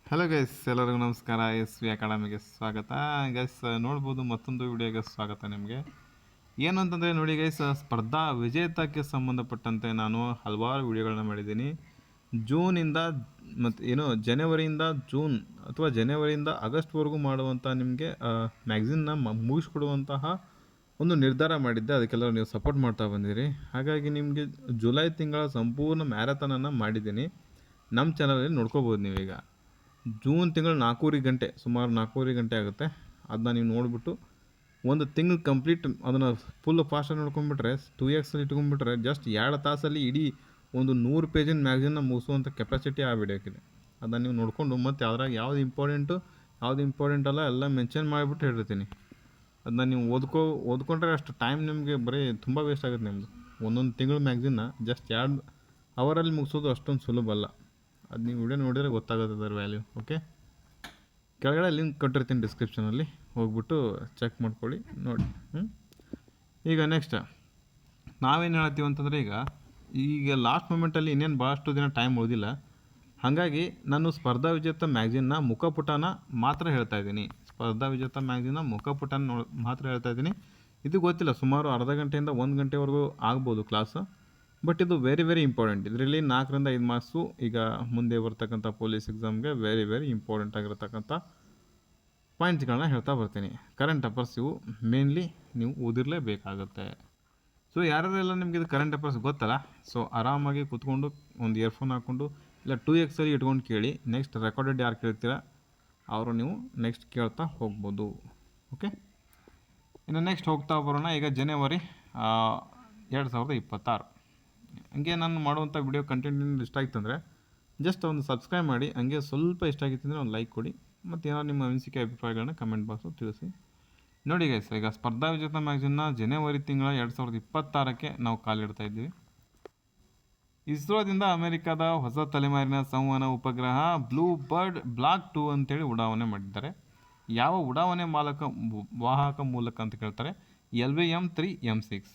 Hello guys, ಎಲ್ಲರಿಗೂ ನಮಸ್ಕಾರ. V ಅಕಾಡೆಮಿಗೆ ಸ್ವಾಗತ. ಗೈಸ್ ನೋಡ್ಬೋದು, ಮತ್ತೊಂದು ವಿಡಿಯೋಗೆ ಸ್ವಾಗತ ನಿಮಗೆ. ಏನು ಅಂತಂದರೆ ನೋಡಿ ಗೈಸ್, ಸ್ಪರ್ಧಾ ವಿಜೇತಕ್ಕೆ ಸಂಬಂಧಪಟ್ಟಂತೆ ನಾನು ಹಲವಾರು ವಿಡಿಯೋಗಳನ್ನ ಮಾಡಿದ್ದೀನಿ. ಜೂನಿಂದ ಮತ್ತು ಜನವರಿಯಿಂದ ಜೂನ್ ಅಥವಾ ಜನವರಿಯಿಂದ ಆಗಸ್ಟ್ವರೆಗೂ ಮಾಡುವಂಥ ನಿಮಗೆ ಮ್ಯಾಗ್ಝಿನ್ನ ಮುಗಿಸ್ಕೊಡುವಂತಹ ಒಂದು ನಿರ್ಧಾರ ಮಾಡಿದ್ದೆ. ಅದಕ್ಕೆಲ್ಲ ನೀವು ಸಪೋರ್ಟ್ ಮಾಡ್ತಾ ಬಂದಿರಿ. ಹಾಗಾಗಿ ನಿಮಗೆ ಜುಲೈ ತಿಂಗಳ ಸಂಪೂರ್ಣ ಮ್ಯಾರಥಾನನ್ನು ಮಾಡಿದ್ದೀನಿ. ನಮ್ಮ ಚಾನಲಲ್ಲಿ ನೋಡ್ಕೋಬೋದು ನೀವೀಗ. ಜೂನ್ ತಿಂಗಳು 4 ಗಂಟೆ, ಸುಮಾರು 4 ಗಂಟೆ ಆಗುತ್ತೆ. ಅದನ್ನ ನೀವು ನೋಡಿಬಿಟ್ಟು ಒಂದು ತಿಂಗಳು ಕಂಪ್ಲೀಟ್ ಅದನ್ನು ಫುಲ್ ಫಾಸ್ಟಾಗಿ ನೋಡ್ಕೊಂಡ್ಬಿಟ್ರೆ 2x ಇಟ್ಕೊಂಡ್ಬಿಟ್ರೆ ಜಸ್ಟ್ 2 ತಾಸಲ್ಲಿ ಇಡೀ ಒಂದು 100 ಪೇಜಿನ ಮ್ಯಾಗ್ಝಿನ್ನ ಮುಗಿಸುವಂಥ ಕೆಪಾಸಿಟಿ ಆ ವಿಡಿಯೋಕ್ಕಿದೆ. ಅದನ್ನು ನೀವು ನೋಡಿಕೊಂಡು ಮತ್ತು ಯಾವ್ದ್ರಾಗ ಯಾವ್ದು ಇಂಪಾರ್ಟೆಂಟ್ ಅಲ್ಲ ಎಲ್ಲ ಮೆನ್ಷನ್ ಮಾಡಿಬಿಟ್ಟು ಹೇಳಿರ್ತೀನಿ. ಅದನ್ನ ನೀವು ಓದ್ಕೊಂಡ್ರೆ ಅಷ್ಟು ಟೈಮ್ ನಿಮಗೆ ಬರೀ ತುಂಬ ವೇಸ್ಟ್ ಆಗುತ್ತೆ ನಿಮ್ಮದು. ಒಂದೊಂದು ತಿಂಗಳು ಮ್ಯಾಗ್ಝಿನ್ನ ಜಸ್ಟ್ 2 ಅವರಲ್ಲಿ ಮುಗಿಸೋದು ಅಷ್ಟೊಂದು ಸುಲಭ ಅಲ್ಲ. ಅದು ನೀವು ವಿಡಿಯೋ ನೋಡಿದರೆ ಗೊತ್ತಾಗುತ್ತೆ ಅದರ ವ್ಯಾಲ್ಯೂ. ಓಕೆ, ಕೆಳಗಡೆ ಲಿಂಕ್ ಕೊಟ್ಟಿರ್ತೀನಿ ಡಿಸ್ಕ್ರಿಪ್ಷನಲ್ಲಿ, ಹೋಗ್ಬಿಟ್ಟು ಚೆಕ್ ಮಾಡ್ಕೊಳ್ಳಿ, ನೋಡಿ. ಈಗ ನೆಕ್ಸ್ಟ್ ನಾವೇನು ಹೇಳ್ತೀವಿ ಅಂತಂದರೆ, ಈಗ ಲಾಸ್ಟ್ ಮೂಮೆಂಟಲ್ಲಿ ಇನ್ನೇನು ಭಾಳಷ್ಟು ದಿನ ಟೈಮ್ ಉಳಿದಿಲ್ಲ. ಹಾಗಾಗಿ ನಾನು ಸ್ಪರ್ಧಾ ವಿಜೇತ ಮ್ಯಾಗ್ಝಿನ್ನ ಮುಖಪುಟನ ಮಾತ್ರ ಹೇಳ್ತಾ ಇದ್ದೀನಿ. ಮಾತ್ರ ಹೇಳ್ತಾ ಇದ್ದೀನಿ. ಇದು ಗೊತ್ತಿಲ್ಲ, ಸುಮಾರು ಅರ್ಧ ಗಂಟೆಯಿಂದ 1 ಗಂಟೆವರೆಗೂ ಆಗ್ಬೋದು ಕ್ಲಾಸು. ಬಟ್ ಇದು ವೆರಿ ವೆರಿ ಇಂಪಾರ್ಟೆಂಟ್. ಇದರಲ್ಲಿ 4 ರಿಂದ 5 ಮಾರ್ಕ್ಸು ಈಗ ಮುಂದೆ ಬರ್ತಕ್ಕಂಥ ಪೊಲೀಸ್ ಎಕ್ಸಾಮ್ಗೆ ವೆರಿ ವೆರಿ ಇಂಪಾರ್ಟೆಂಟ್ ಆಗಿರತಕ್ಕಂಥ ಪಾಯಿಂಟ್ಸ್ಗಳನ್ನ ಹೇಳ್ತಾ ಬರ್ತೀನಿ. ಕರೆಂಟ್ ಅಫೇರ್ಸ್ ಇವು ಮೇನ್ಲಿ ನೀವು ಓದಿರಲೇಬೇಕಾಗುತ್ತೆ. ಸೊ ಯಾರೆಲ್ಲ ನಿಮಗೆ ಇದು ಕರೆಂಟ್ ಅಫೇರ್ಸ್ ಗೊತ್ತಲ್ಲ, ಸೊ ಆರಾಮಾಗಿ ಕೂತ್ಕೊಂಡು ಒಂದು ಇಯರ್ಫೋನ್ ಹಾಕ್ಕೊಂಡು ಇಲ್ಲ 2x ಇಟ್ಕೊಂಡು ಕೇಳಿ. ನೆಕ್ಸ್ಟ್ ರೆಕಾರ್ಡೆಡ್ ಯಾರು ಕೇಳ್ತೀರಾ ಅವರು ನೀವು ನೆಕ್ಸ್ಟ್ ಕೇಳ್ತಾ ಹೋಗ್ಬೋದು. ಓಕೆ, ಇನ್ನು ನೆಕ್ಸ್ಟ್ ಹೋಗ್ತಾ ಬರೋಣ. ಈಗ ಜನವರಿ 2026. ಹಂಗೆ ನಾನು ಮಾಡುವಂಥ ವಿಡಿಯೋ ಕಂಟೆಂಟ್ ಇಷ್ಟ ಆಗಿತ್ತು ಅಂದರೆ ಜಸ್ಟ್ ಒಂದು ಸಬ್ಸ್ಕ್ರೈಬ್ ಮಾಡಿ. ಹಂಗೆ ಸ್ವಲ್ಪ ಇಷ್ಟ ಆಗಿತ್ತು ಅಂದರೆ ಒಂದು ಲೈಕ್ ಕೊಡಿ. ಮತ್ತು ಏನಾದ್ರು ನಿಮ್ಮ ಅನಿಸಿಕೆ ಅಭಿಪ್ರಾಯಗಳನ್ನ ಕಮೆಂಟ್ ಬಾಕ್ಸು ತಿಳಿಸಿ. ನೋಡಿ ಗೈಸ್, ಈಗ ಸ್ಪರ್ಧಾ ವಿಜೇತ ಮ್ಯಾಗ್ಝಿನ್ನ ಜನವರಿ ತಿಂಗಳ 2026ಕ್ಕೆ ನಾವು ಕಾಲಿಡ್ತಾ ಇದ್ದೀವಿ. ಇಸ್ರೋದಿಂದ ಅಮೆರಿಕದ ಹೊಸ ತಲೆಮಾರಿನ ಸಂವಹನ ಉಪಗ್ರಹ ಬ್ಲೂ ಬರ್ಡ್ ಬ್ಲಾಕ್ 2 ಅಂತೇಳಿ ಉಡಾವಣೆ ಮಾಡಿದ್ದಾರೆ. ಯಾವ ಉಡಾವಣೆ ವಾಹಕ ಮೂಲಕ ಅಂತ ಕೇಳ್ತಾರೆ. LVM-3M6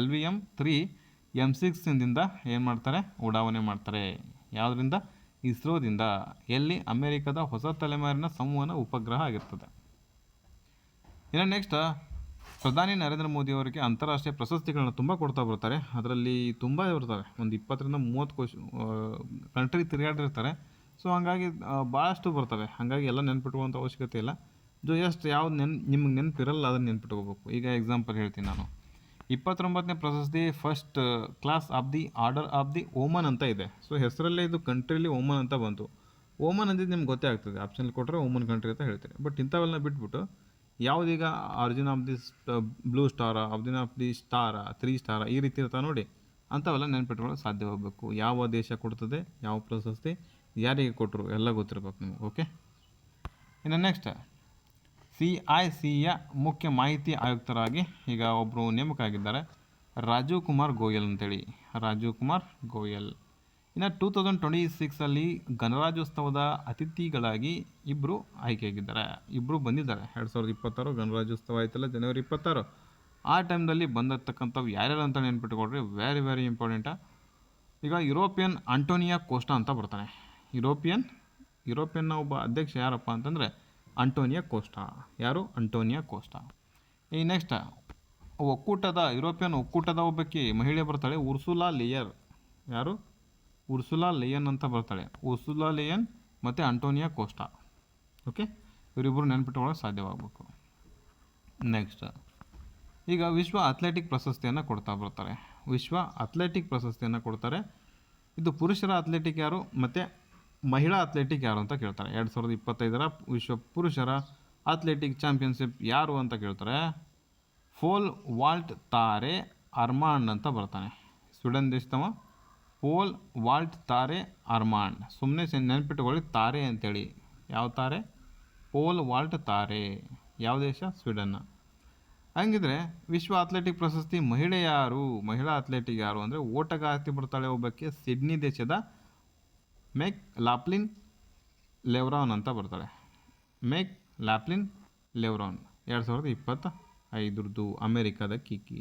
LVM-3M6 ಏನು ಮಾಡ್ತಾರೆ, ಉಡಾವಣೆ ಮಾಡ್ತಾರೆ. ಯಾವುದರಿಂದ? ಇಸ್ರೋದಿಂದ. ಎಲ್ಲಿ? ಅಮೆರಿಕದ ಹೊಸ ತಲೆಮಾರಿನ ಸಂವಹನ ಉಪಗ್ರಹ ಆಗಿರ್ತದೆ. ಇನ್ನು ನೆಕ್ಸ್ಟ್, ಪ್ರಧಾನಿ ನರೇಂದ್ರ ಮೋದಿ ಅವರಿಗೆ ಅಂತಾರಾಷ್ಟ್ರೀಯ ಪ್ರಶಸ್ತಿಗಳನ್ನ ತುಂಬ ಕೊಡ್ತಾ ಬರ್ತಾರೆ. ಅದರಲ್ಲಿ ತುಂಬ ಇರ್ತವೆ, ಒಂದು 20 ರಿಂದ 30 ಕಂಟ್ರಿ ತಿರುಗಾಡಿರ್ತಾರೆ. ಸೊ ಹಾಗಾಗಿ ಭಾಳಷ್ಟು ಬರ್ತವೆ. ಹಾಗಾಗಿ ಎಲ್ಲ ನೆನ್ಪಿಟ್ಕೊಳ್ಳೋಂಥ ಅವಶ್ಯಕತೆ ಇಲ್ಲ. ಜಸ್ಟ್ ಯಾವ್ದು ನಿಮ್ಗೆ ನೆನಪಿರಲ್ಲ ಅದನ್ನು ನೆನ್ಪಿಟ್ಕೋಬೇಕು. ಈಗ ಎಕ್ಸಾಂಪಲ್ ಹೇಳ್ತೀನಿ ನಾನು. 29ನೇ ಪ್ರಶಸ್ತಿ first class of the order of the Oman ಅಂತ ಇದೆ. ಸೊ ಹೆಸರಲ್ಲೇ ಇದು ಕಂಟ್ರಿಲಿ ಓಮನ್ ಅಂತ ಬಂತು. ಓಮನ್ ಅಂದಿದ್ದು ನಿಮ್ಗೆ ಗೊತ್ತೇ ಆಗ್ತದೆ, ಆಪ್ಷನಲ್ಲಿ ಕೊಟ್ಟರೆ ಓಮನ್ ಕಂಟ್ರಿ ಅಂತ ಹೇಳ್ತಾರೆ. ಬಟ್ ಇಂಥವೆಲ್ಲ ಬಿಟ್ಬಿಟ್ಟು ಯಾವುದೀಗ origin of the blue star, origin of the star, 3 star ಈ ರೀತಿ ಇರ್ತಾವೆ ನೋಡಿ. ಅಂಥವೆಲ್ಲ ನೆನ್ಪಿಟ್ಕೊಳ್ಳೋಕೆ ಸಾಧ್ಯ ಹೋಗಬೇಕು. ಯಾವ ದೇಶ ಕೊಡ್ತದೆ, ಯಾವ ಪ್ರಶಸ್ತಿ, ಯಾರಿಗೆ ಕೊಟ್ಟರು ಎಲ್ಲ ಗೊತ್ತಿರ್ಬೇಕು ನಿಮಗೆ. ಓಕೆ, ಇನ್ನು ನೆಕ್ಸ್ಟ್, CICಯ ಮುಖ್ಯ ಮಾಹಿತಿ ಆಯುಕ್ತರಾಗಿ ಈಗ ಒಬ್ಬರು ನೇಮಕ ಆಗಿದ್ದಾರೆ, ರಾಜೀವ್ ಕುಮಾರ್ ಗೋಯಲ್ ಅಂತೇಳಿ. ಇನ್ನು 2026 ಗಣರಾಜ್ಯೋತ್ಸವದ ಅತಿಥಿಗಳಾಗಿ ಇಬ್ಬರು ಆಯ್ಕೆಯಾಗಿದ್ದಾರೆ. ಇಬ್ಬರು ಬಂದಿದ್ದಾರೆ. 2026 ಗಣರಾಜ್ಯೋತ್ಸವ ಆಯ್ತಲ್ಲ, ಜನವರಿ 26. ಆ ಟೈಮ್ದಲ್ಲಿ ಬಂದಿರ್ತಕ್ಕಂಥವು ಯಾರ್ಯಾರು ಅಂತ ನೆನ್ಪಿಟ್ಕೊಳ್ರಿ, ವೆರಿ ವೆರಿ ಇಂಪಾರ್ಟೆಂಟ. ಈಗ ಯುರೋಪಿಯನ್ ಆಂಟೋನಿಯೋ ಕೋಸ್ಟಾ ಅಂತ ಬರ್ತಾನೆ. ಯುರೋಪಿಯನ್ನ ಒಬ್ಬ ಅಧ್ಯಕ್ಷ ಯಾರಪ್ಪ ಅಂತಂದರೆ ಆಂಟೋನಿಯೋ ಕೋಸ್ಟಾ. ಯಾರು? Antonio Costa. ಈ ನೆಕ್ಸ್ಟ್, ಯುರೋಪಿಯನ್ ಒಕ್ಕೂಟದ ಒಬ್ಬಕ್ಕೆ ಮಹಿಳೆ ಬರ್ತಾಳೆ, ಉರ್ಸುಲಾ ಲೆಯರ್. ಯಾರು? ಉರ್ಸುಲಾ ಲೆಯನ್ ಅಂತ ಬರ್ತಾಳೆ. ಉರ್ಸುಲಾ ಲೆಯನ್ ಮತ್ತು ಆಂಟೋನಿಯೋ ಕೋಸ್ಟಾ. ಓಕೆ, ಇವರಿಬ್ಬರು ನೆನ್ಪಿಟ್ಕೊಳ್ಳೋಕೆ ಸಾಧ್ಯವಾಗಬೇಕು. ನೆಕ್ಸ್ಟ್, ಈಗ ವಿಶ್ವ ಅಥ್ಲೆಟಿಕ್ ಪ್ರಶಸ್ತಿಯನ್ನು ಕೊಡ್ತಾರೆ. ಇದು ಪುರುಷರ ಅಥ್ಲೆಟಿಕ್ ಯಾರು ಮತ್ತು ಮಹಿಳಾ ಅಥ್ಲೆಟಿಕ್ ಯಾರು ಅಂತ ಕೇಳ್ತಾರೆ. 2025 ವಿಶ್ವ ಪುರುಷರ ಅಥ್ಲೆಟಿಕ್ ಚಾಂಪಿಯನ್ಶಿಪ್ ಯಾರು ಅಂತ ಕೇಳ್ತಾರೆ. ಪೋಲ್ ವಾಲ್ಟ್ ತಾರೆ ಅರ್ಮಾಂಡ್ ಅಂತ ಬರ್ತಾನೆ. ಸ್ವೀಡನ್ ದೇಶದವ ಪೋಲ್ ವಾಲ್ಟ್ ತಾರೆ ಅರ್ಮಾಂಡ್. ಸುಮ್ಮನೆ ನೆನ್ಪಿಟ್ಕೊಳ್ಳಿ ತಾರೆ ಅಂತೇಳಿ. ಯಾವ ತಾರೆ? ಪೋಲ್ ವಾಲ್ಟ್ ತಾರೆ. ಯಾವ ದೇಶ? ಸ್ವೀಡನ್ನ. ಹಂಗಿದ್ರೆ ವಿಶ್ವ ಅಥ್ಲೆಟಿಕ್ ಪ್ರಶಸ್ತಿ ಮಹಿಳಾ ಅಥ್ಲೆಟಿಕ್ ಯಾರು ಅಂದರೆ ಓಟಗಾರ್ತಿ ಬರ್ತಾಳೆ ಒಬ್ಬಕ್ಕೆ, ಸಿಡ್ನಿ ದೇಶದ ಮೆಕ್ ಲಾಪ್ಲಿನ್ ಲೆವ್ರಾನ್ ಅಂತ ಬರ್ತಾಳೆ. 2025 ಅಮೇರಿಕಾದ ಕಿಕ್ಕಿ.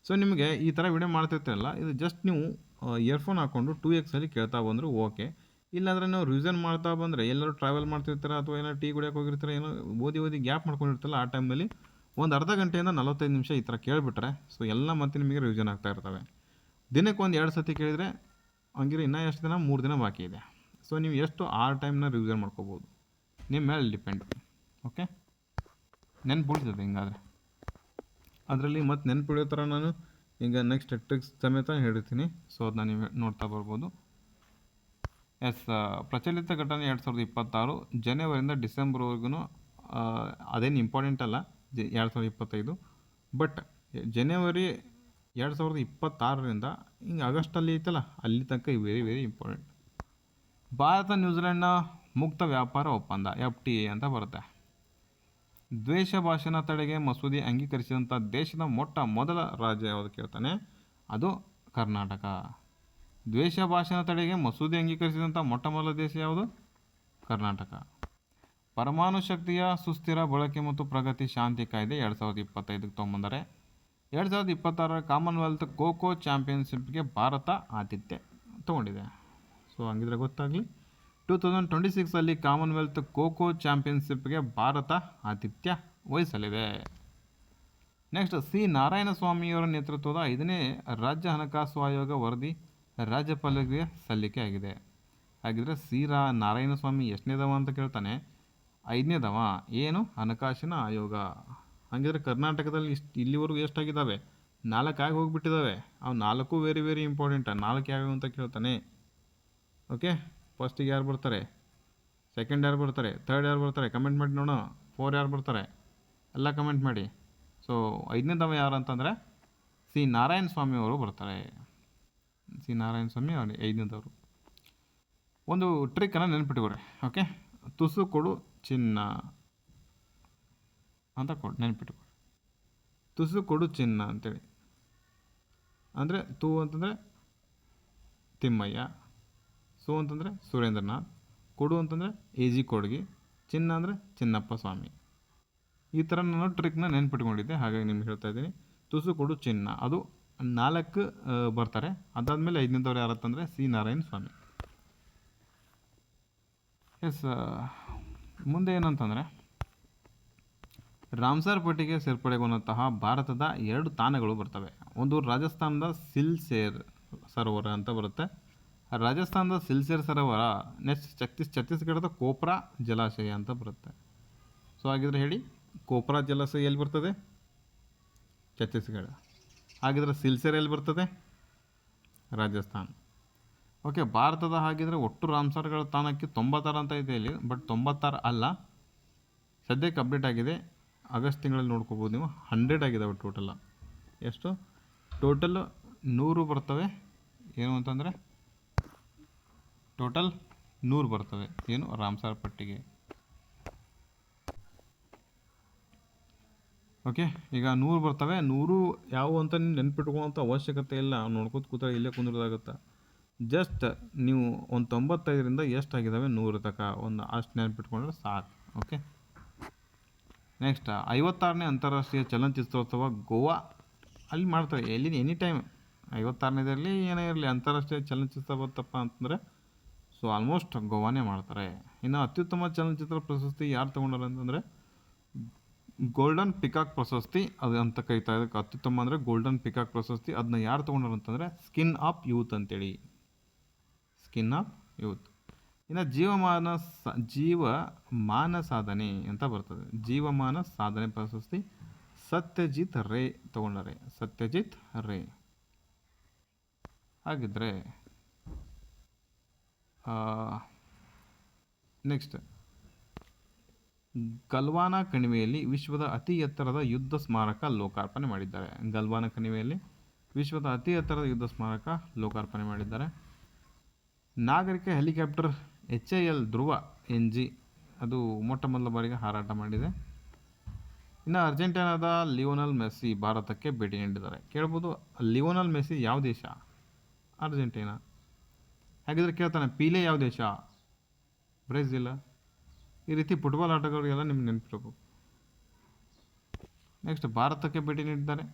ಸೊ ನಿಮಗೆ ಈ ಥರ ವಿಡಿಯೋ ಮಾಡ್ತಿರ್ತೀರಲ್ಲ, ಇದು ಜಸ್ಟ್ ನೀವು ಇಯರ್ಫೋನ್ ಹಾಕ್ಕೊಂಡು 2x ಕೇಳ್ತಾ ಬಂದರೂ ಓಕೆ. ಇಲ್ಲಾಂದರೆ ನೀವು ರಿವಿಷನ್ ಮಾಡ್ತಾ ಬಂದರೆ ಎಲ್ಲರೂ ಟ್ರಾವೆಲ್ ಮಾಡ್ತಿರ್ತಾರೆ ಅಥವಾ ಏನೋ ಟೀ ಕುಡಿಯೋಕೆ ಹೋಗಿರ್ತಾರೆ, ಏನೋ ಓದಿ ಗ್ಯಾಪ್ ಮಾಡ್ಕೊಂಡಿರ್ತಲ್ಲ, ಆ ಟೈಮಲ್ಲಿ ಒಂದು ಅರ್ಧ ಗಂಟೆಯಿಂದ 45 ನಿಮಿಷ ಈ ಥರ ಕೇಳಿಬಿಟ್ರೆ ಸೊ ಎಲ್ಲ ಮತ್ತೆ ನಿಮಗೆ ರಿವಿಷನ್ ಆಗ್ತಾ ಇರ್ತವೆ. ದಿನಕ್ಕೆ ಒಂದು 2 ಸತಿ ಕೇಳಿದರೆ ಹಂಗಿದ್ರೆ ಇನ್ನೂ ಎಷ್ಟು ದಿನ, 3 ದಿನ ಬಾಕಿ ಇದೆ. ಸೊ ನೀವು ಎಷ್ಟು ಆ ಟೈಮ್ನ ರಿವಿಷನ್ ಮಾಡ್ಕೋಬೋದು, ನಿಮ್ಮ ಮೇಲೆ ಡಿಪೆಂಡ್. ಓಕೆ, ನೆನ್ಪುಳಿತದೆ ಹಿಂಗಾದರೆ. ಅದರಲ್ಲಿ ಮತ್ತು ನೆನ್ಪುಳಿಯೋ ಥರ ನಾನು ಈಗ ನೆಕ್ಸ್ಟ್ ಟ್ರಿಕ್ಸ್ ಸಮೇತ ಹೇಳಿರ್ತೀನಿ. ಸೊ ಅದನ್ನ ನೀವು ನೋಡ್ತಾ ಬರ್ಬೋದು. ಎಸ್, ಪ್ರಚಲಿತ ಘಟನೆ 2026 ಜನವರಿಯಿಂದ ಡಿಸೆಂಬರ್ವರೆಗೂ. ಅದೇನು ಇಂಪಾರ್ಟೆಂಟ್ ಅಲ್ಲ 2025, ಬಟ್ ಜನವರಿ 2026ರಿಂದ ಹಿಂಗೆ ಆಗಸ್ಟಲ್ಲಿ ಐತಲ್ಲ ಅಲ್ಲಿ ತನಕ ವೆರಿ ವೆರಿ ಇಂಪಾರ್ಟೆಂಟ್. ಭಾರತ ನ್ಯೂಜಿಲೆಂಡ್ನ ಮುಕ್ತ ವ್ಯಾಪಾರ ಒಪ್ಪಂದ FTA ಅಂತ ಬರುತ್ತೆ. ದ್ವೇಷ ಭಾಷಣ ತಡೆಗೆ ಮಸೂದೆ ಅಂಗೀಕರಿಸಿದಂಥ ದೇಶದ ಮೊದಲ ರಾಜ್ಯ ಯಾವುದು ಕೇಳ್ತಾನೆ, ಅದು ಕರ್ನಾಟಕ. ದ್ವೇಷ ಭಾಷಣ ತಡೆಗೆ ಮಸೂದೆ ಅಂಗೀಕರಿಸಿದಂಥ ಮೊದಲ ದೇಶ ಯಾವುದು? ಕರ್ನಾಟಕ. ಪರಮಾಣು ಶಕ್ತಿಯ ಸುಸ್ಥಿರ ಬಳಕೆ ಮತ್ತು ಪ್ರಗತಿ ಶಾಂತಿ ಕಾಯ್ದೆ 2025ಕ್ಕೆ ತೊಗೊಂಬಂದರೆ. 2026ರ ಕಾಮನ್ವೆಲ್ತ್ ಖೋ ಚಾಂಪಿಯನ್ಶಿಪ್ಗೆ ಭಾರತ ಆತಿಥ್ಯ ತೊಗೊಂಡಿದೆ. ಸೊ ಹಂಗಿದ್ರೆ ಗೊತ್ತಾಗಲಿ, 2026ಅಲ್ಲಿ ಕಾಮನ್ವೆಲ್ತ್ ಖೋ ಚಾಂಪಿಯನ್ಶಿಪ್ಗೆ ಭಾರತ ಆತಿಥ್ಯ ವಹಿಸಲಿದೆ. ನೆಕ್ಸ್ಟ್, ಸಿ ನಾರಾಯಣಸ್ವಾಮಿಯವರ ನೇತೃತ್ವದ 5ನೇ ರಾಜ್ಯ ಹಣಕಾಸು ಆಯೋಗ ವರದಿ ರಾಜ್ಯಪಾಲರಿಗೆ ಸಲ್ಲಿಕೆ ಆಗಿದೆ. ಹಾಗಿದ್ರೆ ನಾರಾಯಣಸ್ವಾಮಿ ಎಷ್ಟನೇದವ ಅಂತ ಕೇಳ್ತಾನೆ, 5ನೇದವ. ಏನು? ಹಣಕಾಸಿನ ಆಯೋಗ. ಹಾಗಿದ್ರೆ ಕರ್ನಾಟಕದಲ್ಲಿ ಇಲ್ಲಿವರೆಗೂ ಎಷ್ಟಾಗಿದ್ದಾವೆ? 4 ಆಗಿ ಹೋಗಿಬಿಟ್ಟಿದ್ದಾವೆ. ಅವು 4 ವೆರಿ ವೆರಿ ಇಂಪಾರ್ಟೆಂಟ್. 4 ಯಾವ್ಯಾವ ಅಂತ ಕೇಳ್ತಾನೆ. ಓಕೆ, ಫಸ್ಟಿಗೆ ಯಾರು ಬರ್ತಾರೆ, ಸೆಕೆಂಡ್ ಯಾರು ಬರ್ತಾರೆ, ಥರ್ಡ್ ಯಾರು ಬರ್ತಾರೆ, ಕಮೆಂಟ್ ಮಾಡಿ ನೋಡೋಣ. 4 ಯಾರು ಬರ್ತಾರೆ ಎಲ್ಲ ಕಮೆಂಟ್ ಮಾಡಿ. ಸೊ 5ನೇದವ ಯಾರು ಅಂತಂದರೆ ಸಿ ನಾರಾಯಣಸ್ವಾಮಿ ಅವರು ಬರ್ತಾರೆ. ಸಿ ನಾರಾಯಣಸ್ವಾಮಿ ಅವರು 5ನೇದವರು. ಒಂದು ಟ್ರಿಕ್ಕನ್ನು ನೆನ್ಪಿಟ್ಕೊಡ್ರಿ. ಓಕೆ, ತುಸು ಕೊಡು ಚಿನ್ನ ಅಂತ ನೆನ್ಪಿಟ್ಕೊಡ್ರಿ. ತುಸು ಕೊಡು ಚಿನ್ನ ಅಂತೇಳಿ ಅಂದರೆ ತು ಅಂತಂದರೆ ತಿಮ್ಮಯ್ಯ, ಸು ಅಂತಂದರೆ ಸುರೇಂದ್ರನಾಥ್, ಕೊಡು ಅಂತಂದರೆ AG ಕೊಡ್ಗಿ, ಚಿನ್ನ ಅಂದರೆ ಚಿನ್ನಪ್ಪ ಸ್ವಾಮಿ. ಈ ಥರ ನಾನು ಟ್ರಿಕ್ನ ನೆನ್ಪಿಟ್ಕೊಂಡಿದ್ದೆ, ಹಾಗಾಗಿ ನಿಮ್ಗೆ ಹೇಳ್ತಾ ಇದ್ದೀನಿ. ತುಸು ಕೊಡು ಚಿನ್ನ ಅದು 4 ಬರ್ತಾರೆ. ಅದಾದಮೇಲೆ 5ನೇದವ್ರು ಯಾರತ್ತಂದರೆ ಸಿ ನಾರಾಯಣಸ್ವಾಮಿ. ಎಸ್, ಮುಂದೆ ಏನಂತಂದರೆ ರಾಮ್ಸರ್ ಪಟ್ಟಿಗೆ ಸೇರ್ಪಡೆಗೊಂಡಂತಹ ಭಾರತದ 2 ತಾಣಗಳು ಬರ್ತವೆ. ಒಂದು ರಾಜಸ್ಥಾನದ ಸಿಲ್ಚರ್ ಸರೋವರ ಅಂತ ಬರುತ್ತೆ. ರಾಜಸ್ಥಾನದ ಸಿಲ್ಚರ್ ಸರೋವರ. ನೆಕ್ಸ್ಟ್ ಛತ್ತೀಸ್ಗಢದ ಕೋಪ್ರಾ ಜಲಾಶಯ ಅಂತ ಬರುತ್ತೆ. ಸೊ ಹಾಗಿದ್ರೆ ಹೇಳಿ, ಕೋಪ್ರಾ ಜಲಾಶಯ ಎಲ್ಲಿ ಬರ್ತದೆ? ಛತ್ತೀಸ್ಗಢ. ಹಾಗಿದ್ರೆ ಸಿಲ್ಚರ್ ಎಲ್ಲಿ ಬರ್ತದೆ? ರಾಜಸ್ಥಾನ್. ಓಕೆ, ಭಾರತದ ಹಾಗಿದ್ರೆ ಒಟ್ಟು ರಾಮ್ಸರ್ಗಳ ತಾಣಕ್ಕೆ 96 ಅಂತ ಇದೆ ಇಲ್ಲಿ, ಬಟ್ 96 ಅಲ್ಲ, ಸದ್ಯಕ್ಕೆ ಅಪ್ಡೇಟ್ ಆಗಿದೆ. ಆಗಸ್ಟ್ ತಿಂಗಳಲ್ಲಿ ನೋಡ್ಕೋಬೋದು ನೀವು. 100 ಆಗಿದ್ದಾವೆ ಟೋಟಲ್. ಎಷ್ಟು? ಟೋಟಲ್ 100 ಬರ್ತವೆ. ಏನು ಅಂತಂದರೆ ಟೋಟಲ್ 100 ಬರ್ತವೆ. ಏನು? ರಾಮ್ಸರ್ ಪಟ್ಟಿಗೆ. ಓಕೆ, ಈಗ 100 ಬರ್ತವೆ. 100 ಯಾವುವು ಅಂತ ನೀವು ನೆನ್ಪಿಟ್ಕೊಳ್ಳೋಂಥ ಅವಶ್ಯಕತೆ ಇಲ್ಲ. ನೋಡ್ಕೋತ ಕೂತ್ರೆ ಇಲ್ಲೇ ಕುಂದ್ರದಾಗುತ್ತೆ. ಜಸ್ಟ್ ನೀವು ಒಂದು 95ರಿಂದ ಎಷ್ಟಾಗಿದ್ದಾವೆ 100 ತನಕ ಒಂದು ಅಷ್ಟು ನೆನ್ಪಿಟ್ಕೊಂಡ್ರೆ ಸಾಕು. ಓಕೆ, ನೆಕ್ಸ್ಟ್ 56ನೇ ಅಂತಾರಾಷ್ಟ್ರೀಯ ಚಲನಚಿತ್ರೋತ್ಸವ ಗೋವಾ ಅಲ್ಲಿ ಮಾಡ್ತಾರೆ. ಎನಿ ಟೈಮ್ 56ನೇದರಲ್ಲಿ ಏನೇ ಇರಲಿ, ಅಂತಾರಾಷ್ಟ್ರೀಯ ಚಲನಚಿತ್ರ ಬರ್ತಪ್ಪ ಅಂತಂದರೆ ಸೊ ಆಲ್ಮೋಸ್ಟ್ ಗೋವಾನೇ ಮಾಡ್ತಾರೆ. ಇನ್ನು ಅತ್ಯುತ್ತಮ ಚಲನಚಿತ್ರ ಪ್ರಶಸ್ತಿ ಯಾರು ತೊಗೊಂಡಾರ ಅಂತಂದರೆ ಗೋಲ್ಡನ್ ಪಿಕಾಕ್ ಪ್ರಶಸ್ತಿ ಅದು ಅಂತ ಕರಿತಾ ಇದಕ್ಕೆ. ಅತ್ಯುತ್ತಮ ಅಂದರೆ ಗೋಲ್ಡನ್ ಪಿಕಾಕ್ ಪ್ರಶಸ್ತಿ. ಅದನ್ನ ಯಾರು ತೊಗೊಂಡಾರ ಅಂತಂದರೆ ಸ್ಕಿನ್ ಆಫ್ ಯೂತ್ ಅಂತೇಳಿ. Skin of youth. ಇನ್ನು ಜೀವಮಾನ ಸಾಧನೆ ಅಂತ ಬರ್ತದೆ. ಜೀವಮಾನ ಸಾಧನೆ ಪ್ರಶಸ್ತಿ ಸತ್ಯಜಿತ್ ರೇ ತೊಗೊಂಡಾರೆ. ಸತ್ಯಜಿತ್ ರೇ. ಹಾಗಿದ್ರೆ ನೆಕ್ಸ್ಟ್, ಗಲ್ವಾನ ಕಣಿವೆಯಲ್ಲಿ ವಿಶ್ವದ ಅತಿ ಎತ್ತರದ ಯುದ್ಧ ಸ್ಮಾರಕ ಲೋಕಾರ್ಪಣೆ ಮಾಡಿದ್ದಾರೆ. ಗಲ್ವಾನ ಕಣಿವೆಯಲ್ಲಿ ವಿಶ್ವದ ಅತಿ ಎತ್ತರದ ಯುದ್ಧ ಸ್ಮಾರಕ ಲೋಕಾರ್ಪಣೆ ಮಾಡಿದ್ದಾರೆ. ನಾಗರಿಕ ಹೆಲಿಕಾಪ್ಟರ್ HAL ಧ್ರುವ NG ಅದು ಮೊದಲ ಬಾರಿಗೆ ಹಾರಾಟ ಮಾಡಿದೆ. ಇನ್ನು ಅರ್ಜೆಂಟೀನಾದ ಲಿಯೋನಲ್ ಮೆಸ್ಸಿ ಭಾರತಕ್ಕೆ ಭೇಟಿ ನೀಡಿದ್ದಾರೆ. ಕೇಳ್ಬೋದು, ಲಿಯೋನಲ್ ಮೆಸ್ಸಿ ಯಾವ ದೇಶ? ಅರ್ಜೆಂಟೀನಾ. ಹಾಗಿದ್ರೆ ಕೇಳ್ತಾನೆ, ಪೀಲೆ ಯಾವ ದೇಶ? ಬ್ರೆಜಿಲ್. ಈ ರೀತಿ ಫುಟ್ಬಾಲ್ ಆಟಗಾರರಿಗೆಲ್ಲ ನಿಮ್ಗೆ ನೆನಪಿರಬೇಕು. ನೆಕ್ಸ್ಟ್, ಭಾರತಕ್ಕೆ ಭೇಟಿ ನೀಡಿದ್ದಾರೆ.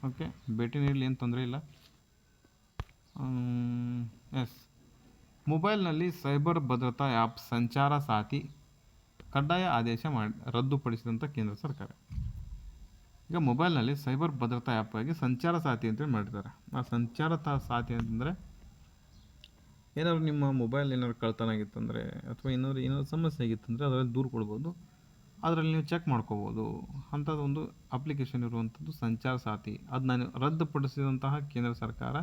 ಓಕೆ, ಭೇಟಿ ನೀಡಲಿ ಏನು ತೊಂದರೆ ಇಲ್ಲ. ಎಸ್, ಮೊಬೈಲ್ನಲ್ಲಿ ಸೈಬರ್ ಭದ್ರತಾ ಆ್ಯಪ್ ಸಂಚಾರ ಸಾಥಿ ಕಡ್ಡಾಯ ಆದೇಶ ರದ್ದುಪಡಿಸಿದಂಥ ಕೇಂದ್ರ ಸರ್ಕಾರ. ಈಗ ಮೊಬೈಲ್ನಲ್ಲಿ ಸೈಬರ್ ಭದ್ರತಾ ಆ್ಯಪ್ ಆಗಿ ಸಂಚಾರ ಸಾಥಿ ಅಂತೇಳಿ ಮಾಡಿದ್ದಾರೆ. ಆ ಸಂಚಾರ ಸಾಥಿ ಅಂತಂದರೆ ಏನಾದ್ರು ನಿಮ್ಮ ಮೊಬೈಲ್ ಏನಾದ್ರು ಕಳ್ತನ ಆಗಿತ್ತಂದರೆ ಅಥವಾ ಏನಾದ್ರು ಸಮಸ್ಯೆ ಆಗಿತ್ತಂದರೆ ಅದರಲ್ಲಿ ದೂರು ಕೊಡ್ಬೋದು. ಅದರಲ್ಲಿ ನೀವು ಚೆಕ್ ಮಾಡ್ಕೋಬೋದು. ಅಂಥದ್ದು ಒಂದು ಅಪ್ಲಿಕೇಶನ್ ಇರುವಂಥದ್ದು ಸಂಚಾರ ಸಾಥಿ. ಅದನ್ನ ರದ್ದುಪಡಿಸಿದಂತಹ ಕೇಂದ್ರ ಸರ್ಕಾರ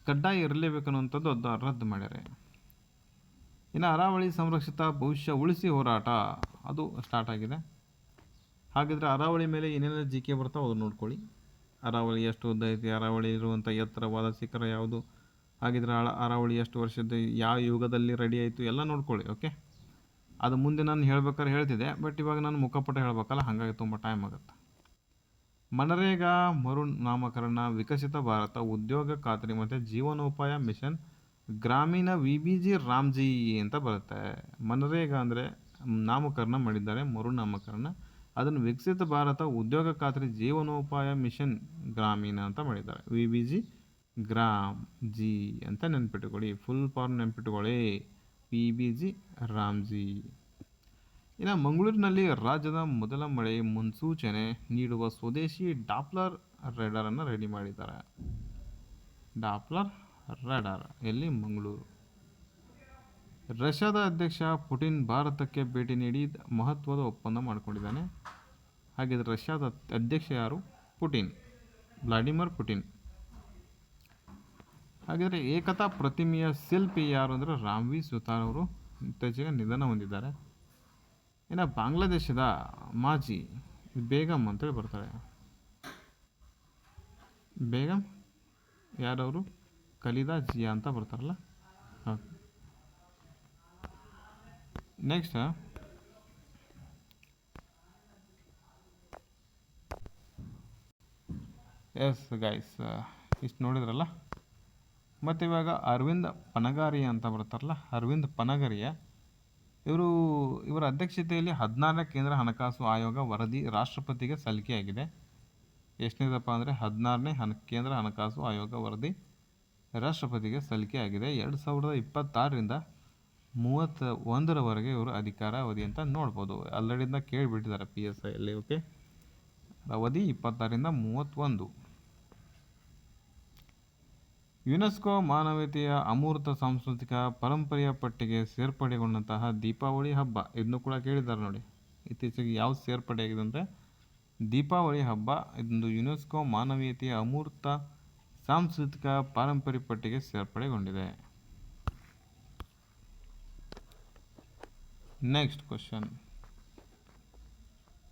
ಕಡ್ಡಾಯ ಇರಲೇಬೇಕನ್ನುವಂಥದ್ದು ಅದು ರದ್ದು ಮಾಡ್ಯಾರೆ. ಇನ್ನು ಅರಾವಳಿ ಸಂರಕ್ಷಿತ ಭವಿಷ್ಯ ಉಳಿಸಿ ಹೋರಾಟ ಅದು ಸ್ಟಾರ್ಟ್ ಆಗಿದೆ. ಹಾಗಿದ್ರೆ ಅರಾವಳಿ ಮೇಲೆ ಏನೇನು ಜಿಕೆ ಬರ್ತಾವೆ ಅದು ನೋಡ್ಕೊಳ್ಳಿ. ಅರಾವಳಿ ಎಷ್ಟು ಉದ್ದ ಐತಿ, ಅರಾವಳಿ ಇರುವಂಥ ಎತ್ತರವಾದ ಶಿಖರ ಯಾವುದು, ಹಾಗಿದ್ರೆ ಅರಾವಳಿ ಎಷ್ಟು ವರ್ಷದ, ಯಾವ ಯುಗದಲ್ಲಿ ರೆಡಿ ಆಯಿತು ಎಲ್ಲ ನೋಡ್ಕೊಳ್ಳಿ. ಓಕೆ, ಅದು ಮುಂದೆ ನಾನು ಹೇಳ್ಬೇಕಾದ್ರೆ ಹೇಳ್ತಿದ್ದೆ, ಬಟ್ ಇವಾಗ ನಾನು ಮುಖಪಟ ಹೇಳ್ಬೇಕಲ್ಲ, ಹಾಗಾಗಿ ತುಂಬ ಟೈಮ್ ಆಗುತ್ತೆ. ಮನರೇಗಾ ಮರು ನಾಮಕರಣ ವಿಕಸಿತ ಭಾರತ ಉದ್ಯೋಗ ಖಾತ್ರಿ ಮತ್ತು ಜೀವನೋಪಾಯ ಮಿಷನ್ ಗ್ರಾಮೀಣ VBG ರಾಮ್ಜಿ ಅಂತ ಬರುತ್ತೆ. ಮನರೇಗಾ ಅಂದರೆ ನಾಮಕರಣ ಮಾಡಿದ್ದಾರೆ, ಮರು ನಾಮಕರಣ. ಅದನ್ನು ವಿಕಸಿತ ಭಾರತ ಉದ್ಯೋಗ ಖಾತ್ರಿ ಜೀವನೋಪಾಯ ಮಿಷನ್ ಗ್ರಾಮೀಣ ಅಂತ ಮಾಡಿದ್ದಾರೆ. VBG ಗ್ರಾಮ್ ಜಿ ಅಂತ ನೆನ್ಪಿಟ್ಟುಕೊಳ್ಳಿ, ಫುಲ್ ಫಾರ್ಮ್ ನೆನ್ಪಿಟ್ಟುಕೊಳ್ಳಿ, VBG ರಾಮ್ಜಿ. ಇನ್ನು ಮಂಗಳೂರಿನಲ್ಲಿ ರಾಜ್ಯದ ಮೊದಲ ಮಳೆ ಮುನ್ಸೂಚನೆ ನೀಡುವ ಸ್ವದೇಶಿ ಡಾಪ್ಲರ್ ರೇಡಾರನ್ನು ರೆಡಿ ಮಾಡಿದ್ದಾರೆ. ಡಾಪ್ಲರ್ ರೇಡಾರ್ ಎಲ್ಲಿ? ಮಂಗಳೂರು. ರಷ್ಯಾದ ಅಧ್ಯಕ್ಷ ಪುಟಿನ್ ಭಾರತಕ್ಕೆ ಭೇಟಿ ನೀಡಿ ಮಹತ್ವದ ಒಪ್ಪಂದ ಮಾಡಿಕೊಂಡಿದ್ದಾನೆ. ಹಾಗಿದ್ರೆ ರಷ್ಯಾದ ಅಧ್ಯಕ್ಷ ಯಾರು? Putin, Vladimir Putin. ಹಾಗಿದ್ರೆ ಏಕತಾ ಪ್ರತಿಮೆಯ ಶಿಲ್ಪಿ ಯಾರು ಅಂದರೆ ರಾಮ್ವಿ ಸುತಾರ್ ಅವರು ಇತ್ತೀಚೆಗೆ ನಿಧನ ಹೊಂದಿದ್ದಾರೆ. ಇನ್ನು ಬಾಂಗ್ಲಾದೇಶದ ಮಾಜಿ ಬೇಗಂ ಅಂತೇಳಿ ಬರ್ತಾರೆ. ಬೇಗಂ ಯಾರವರು? ಖಲೀದಾ ಜಿಯಾ ಅಂತ ಬರ್ತಾರಲ್ಲ. ನೆಕ್ಸ್ಟ್ ಎಸ್ ಗೈಸ್, ಇಷ್ಟು ನೋಡಿದ್ರಲ್ಲ. ಮತ್ತು ಇವಾಗ ಅರವಿಂದ್ ಪನಗಾರಿಯಾ ಅಂತ ಬರ್ತಾರಲ್ಲ, ಅರವಿಂದ್ ಪನಗರಿಯಾ ಇವರ ಅಧ್ಯಕ್ಷತೆಯಲ್ಲಿ 16ನೇ ಕೇಂದ್ರ ಹಣಕಾಸು ಆಯೋಗ ವರದಿ ರಾಷ್ಟ್ರಪತಿಗೆ ಸಲ್ಲಿಕೆಯಾಗಿದೆ. ಎಷ್ಟನೇದಪ್ಪ ಅಂದರೆ 16ನೇ ಕೇಂದ್ರ ಹಣಕಾಸು ಆಯೋಗ ವರದಿ ರಾಷ್ಟ್ರಪತಿಗೆ ಸಲ್ಲಿಕೆಯಾಗಿದೆ. 2026ರಿಂದ 31ರವರೆಗೆ ಇವರು ಅಧಿಕಾರ ಅವಧಿ ಅಂತ ನೋಡ್ಬೋದು. ಆಲ್ರೆಡಿಂದ ಕೇಳಿಬಿಟ್ಟಿದ್ದಾರೆ PSIಯಲ್ಲಿ. ಓಕೆ, ಅವಧಿ 26ರಿಂದ 31. ಯುನೆಸ್ಕೋ ಮಾನವೀಯತೆಯ ಅಮೂರ್ತ ಸಾಂಸ್ಕೃತಿಕ ಪರಂಪರೆಯ ಪಟ್ಟಿಗೆ ಸೇರ್ಪಡೆಗೊಂಡಂತಹ ದೀಪಾವಳಿ ಹಬ್ಬ, ಇದನ್ನು ಕೂಡ ಕೇಳಿದ್ದಾರೆ ನೋಡಿ. ಇತ್ತೀಚೆಗೆ ಯಾವ್ದು ಸೇರ್ಪಡೆಯಾಗಿದೆ ಅಂದರೆ ದೀಪಾವಳಿ ಹಬ್ಬ. ಇದೊಂದು ಯುನೆಸ್ಕೋ ಮಾನವೀಯತೆಯ ಅಮೂರ್ತ ಸಾಂಸ್ಕೃತಿಕ ಪಾರಂಪರ್ಯ ಪಟ್ಟಿಗೆ ಸೇರ್ಪಡೆಗೊಂಡಿದೆ. Next question.